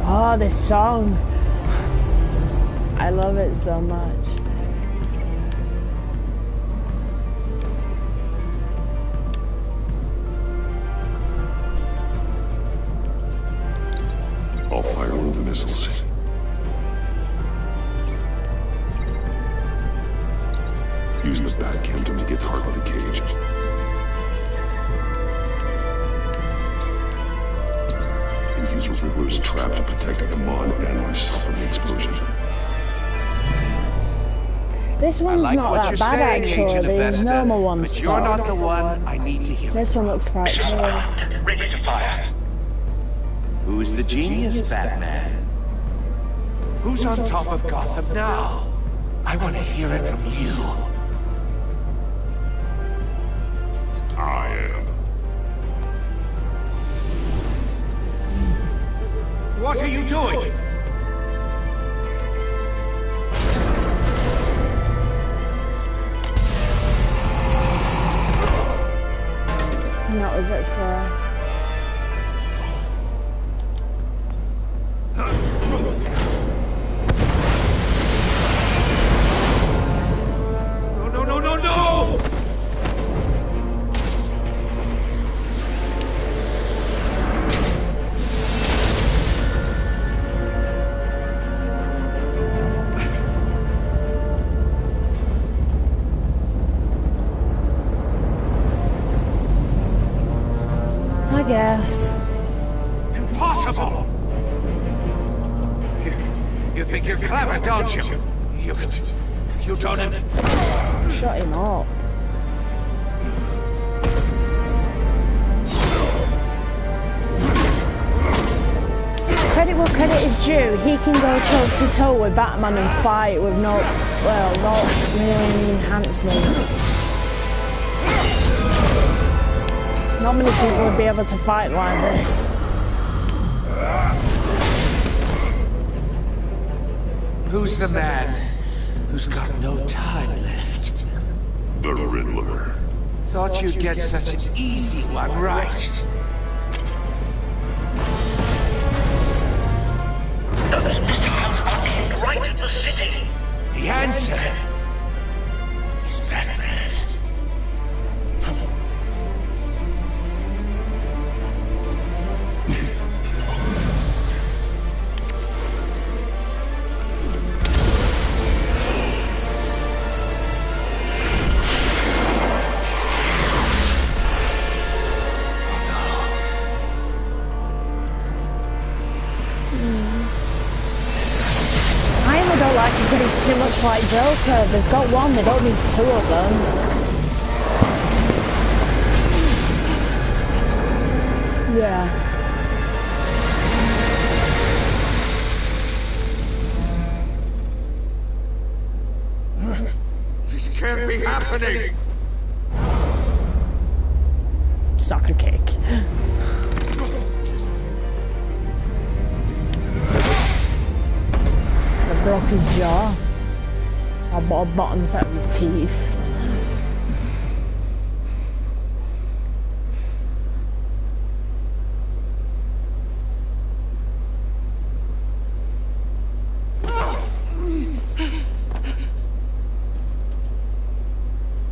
Oh, this song. I love it so much. missiles. Use the Batcam to make it hard with the cage. And use Riddler's trap to protect Amon and myself from the explosion. This one's like not what that you're bad saying, actually, Agent the Avesta, normal one's but you're not the one I need to hear. This one looks quite cool. Ready to fire. Who's the genius, Batman? Who's on top of Gotham now? I want to hear it from you. I am. What are you doing? And that was it for her. No! I guess. Impossible! You think you're clever, don't you? You don't... Shut him up. Credit where credit is due. He can go toe to toe with Batman and fight with not really any enhancements. Not many people would be able to fight like this. Who's the man who's got no time left? The Riddler. Thought you'd get such an easy one, right? Those missiles are aimed right at the city. The answer is Batman. It's too much like Joker. They've got one, they don't need two of them. Yeah. This can't be happening! Sucker kick. Broke his jaw. Or bottom set of his teeth.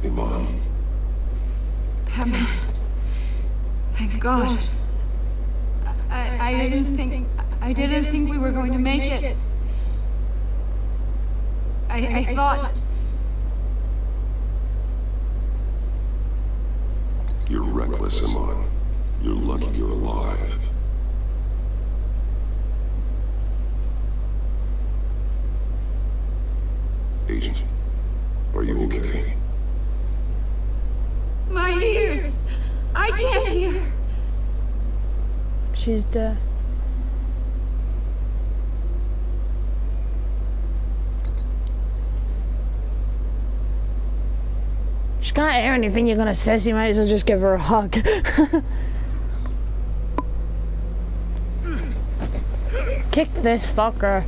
Hey, Mom. Batman. Thank God. I didn't think we were going to make it. I thought... You're reckless, Amon. You're lucky you're alive. Agent, are you okay? My ears! I can't hear! She's dead. She can't hear anything you're gonna say, so you might as well just give her a hug. Kick this fucker.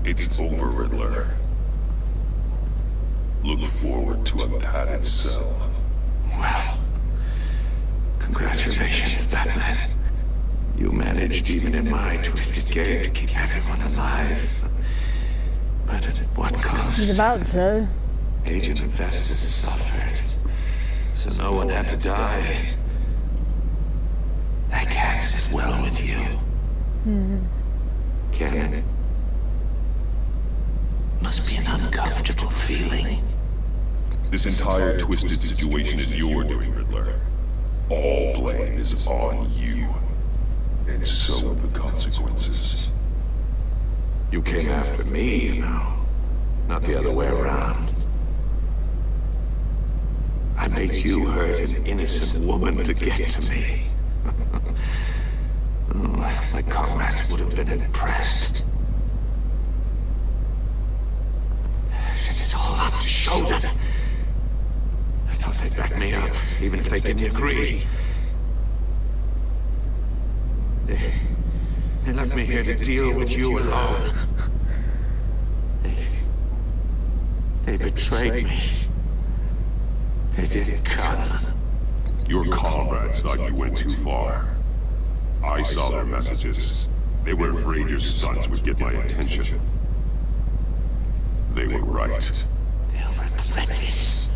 It's over, Riddler. Look forward to a padded cell. Well, congratulations, Batman. You managed, even in my twisted game, to keep everyone alive. But at what cost? He's about to. Agent Avesta suffered, so no one had to die. That I can't sit well with you. Can it? Must be an uncomfortable feeling. This entire twisted situation is your doing, Riddler. All blame is on you. And so are the consequences. You came after me, you know. Not the other way around. I made you hurt an innocent woman to get to me. Oh, my comrades would have been impressed. Set this all up to show them. I thought they'd back me up, even if they didn't agree. They left me here to deal with you alone. They betrayed me. They didn't come. Your comrades thought you went too far. I saw their messages. They were afraid your stunts would get my attention. They were right. They'll regret this.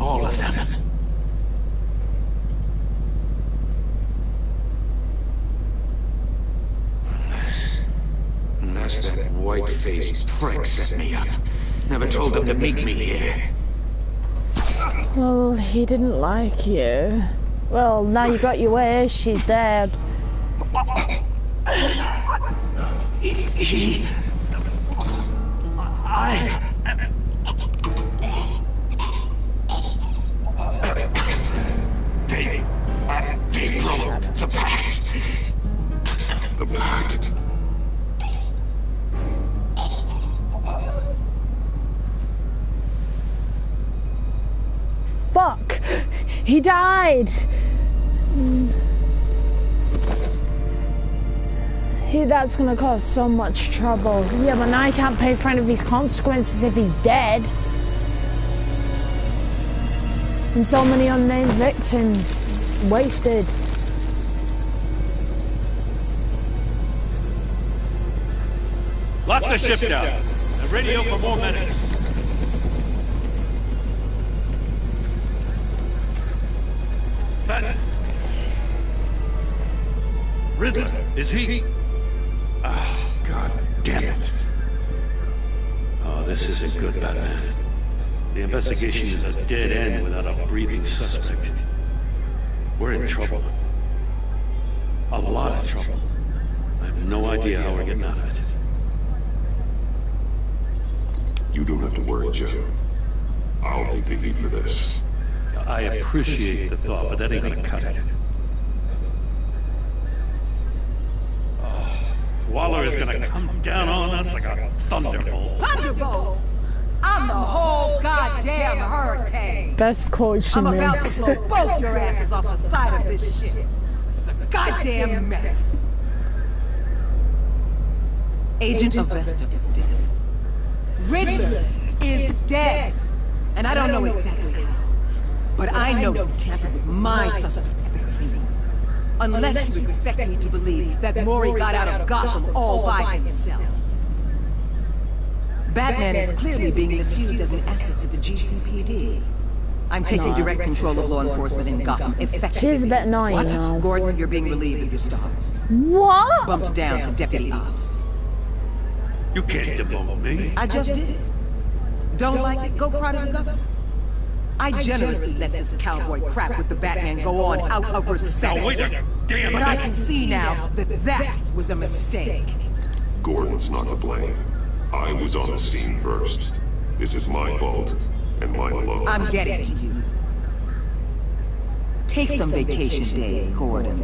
All of them. Unless that white-faced prick set me up. Never told them to meet me here. Well, he didn't like you. Well, now you got your wish, she's dead. They broke the pact. The pact? Fuck! He died! That's gonna cause so much trouble. Yeah, but now I can't pay for any of these consequences if he's dead. And so many unnamed victims. Wasted. Lock the ship down. And radio for more minutes. Batman. Riddler, is he? Ah, God damn it. Oh, this isn't good, Batman. The investigation is a dead end without a breathing suspect. We're in trouble. A lot of trouble. I have no idea how we're getting out of it. You don't have to worry, Joe. I'll take the heat for this. I appreciate the thought, but that ain't gonna cut it. Waller is gonna come down on us like a thunderbolt. Thunderbolt? I'm the whole goddamn hurricane. Best quote she I'm about makes. to blow both your asses off the side of this ship. This is a goddamn mess. Agent Avesta is dead. Riddler is dead. And I don't know exactly how. But I know you tampered with my suspect at the casino. Unless you expect me to believe that Mori got out of Gotham all by himself. Batman is clearly being misused as an asset to the GCPD. I'm taking direct control of law enforcement in Gotham effectively. She's a bit annoying What? now. Gordon, you're being relieved of your stars. What? Bumped down to Deputy Ops. You can't demote me. I just did it. Don't like it? Go cry to the governor. I generously let this cowboy crap with the Batman go on out of respect. Now wait a damn But I minute. can see now that that was a mistake. Gordon's not to blame. I was on the scene first. This is my fault, and mine alone. I'm getting to you. Take some vacation days, Gordon.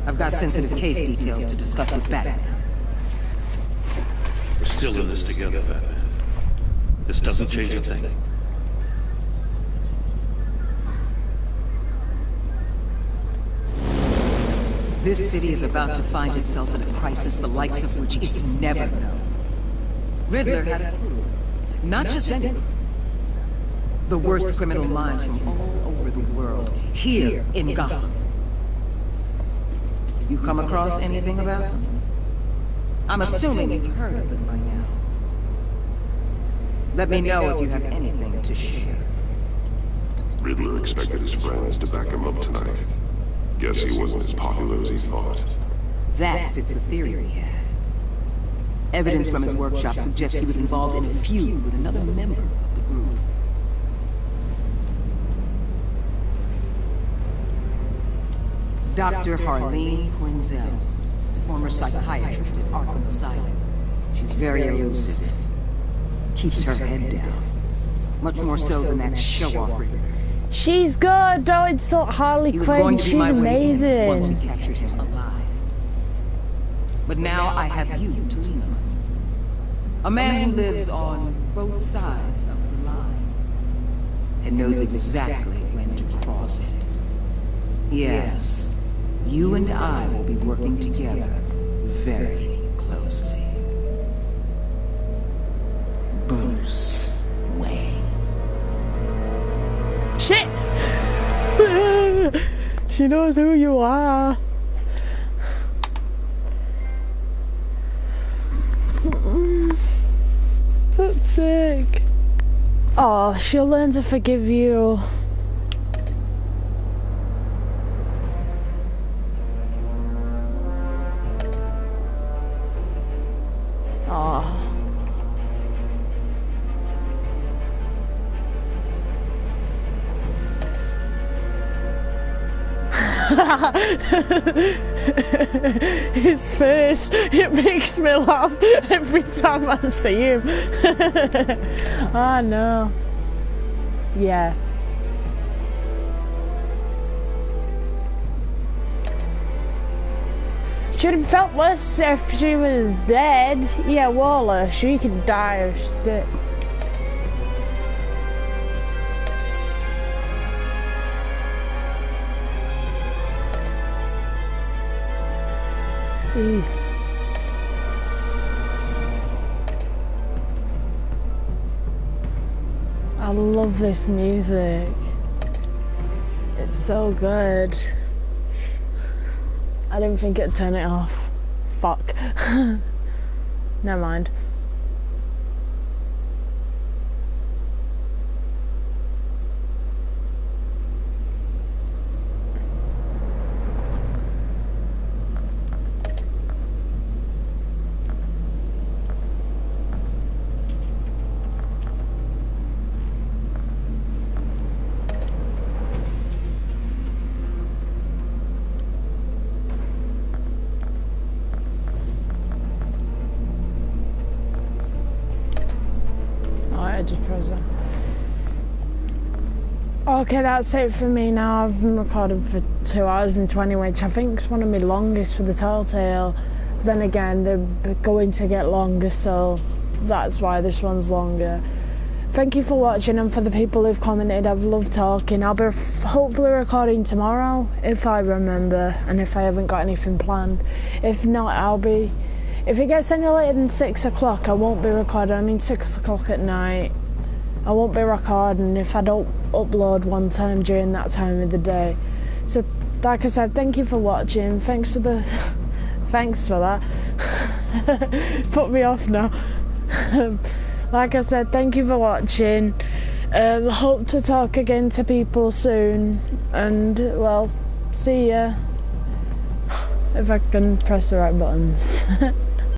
I've got sensitive case details to discuss with Batman. We're still in this together, Batman. This doesn't change a thing. This city is about to find itself in a crisis the likes of which it's never known. Riddler had a crew. Not just any crew. The worst criminal minds from all over the world, here in Gotham. You come across anything about them? I'm assuming you've heard of them by now. Let me know if you have anything to share. Riddler expected his friends to back him up tonight. Guess he wasn't as popular as he thought. That fits a theory we have. Evidence from his workshop suggests he was involved in a feud with another member of the group. Dr. Harleen Quinzel, former psychiatrist at Arkham Asylum. She's very elusive. Keeps her head down. Much more so than that show-off reader. She's good, don't insult Harley Quinn, she's amazing. Once we captured him alive. But now I have you to lean on. A man who lives on both sides of the line. And knows exactly when to cross it. Yes, you and I will be working together very closely. Bruce Wayne. Shit! She knows who you are. That's sick. Oh, she'll learn to forgive you. Oh. His face, it makes me laugh every time I see him. I know. Yeah. Should have felt worse if she was dead. Yeah, Waller, she could die if she's dead. I love this music. It's so good. I didn't think it'd turn it off. Fuck. Never mind. Okay, that's it for me now. I've been recording for 2 hours and 20, which I think is one of my longest for the Telltale. Then again, they're going to get longer, so that's why this one's longer. Thank you for watching, and for the people who've commented, I've loved talking. I'll be hopefully recording tomorrow, if I remember, and if I haven't got anything planned. If not, I'll be... If it gets any later than 6 o'clock, I won't be recording. I mean 6 o'clock at night. I won't be recording if I don't upload one time during that time of the day. So, like I said, thank you for watching. Thanks for the... Thanks for that. Put me off now. Like I said, thank you for watching. Hope to talk again to people soon. And, well, see ya. If I can press the right buttons.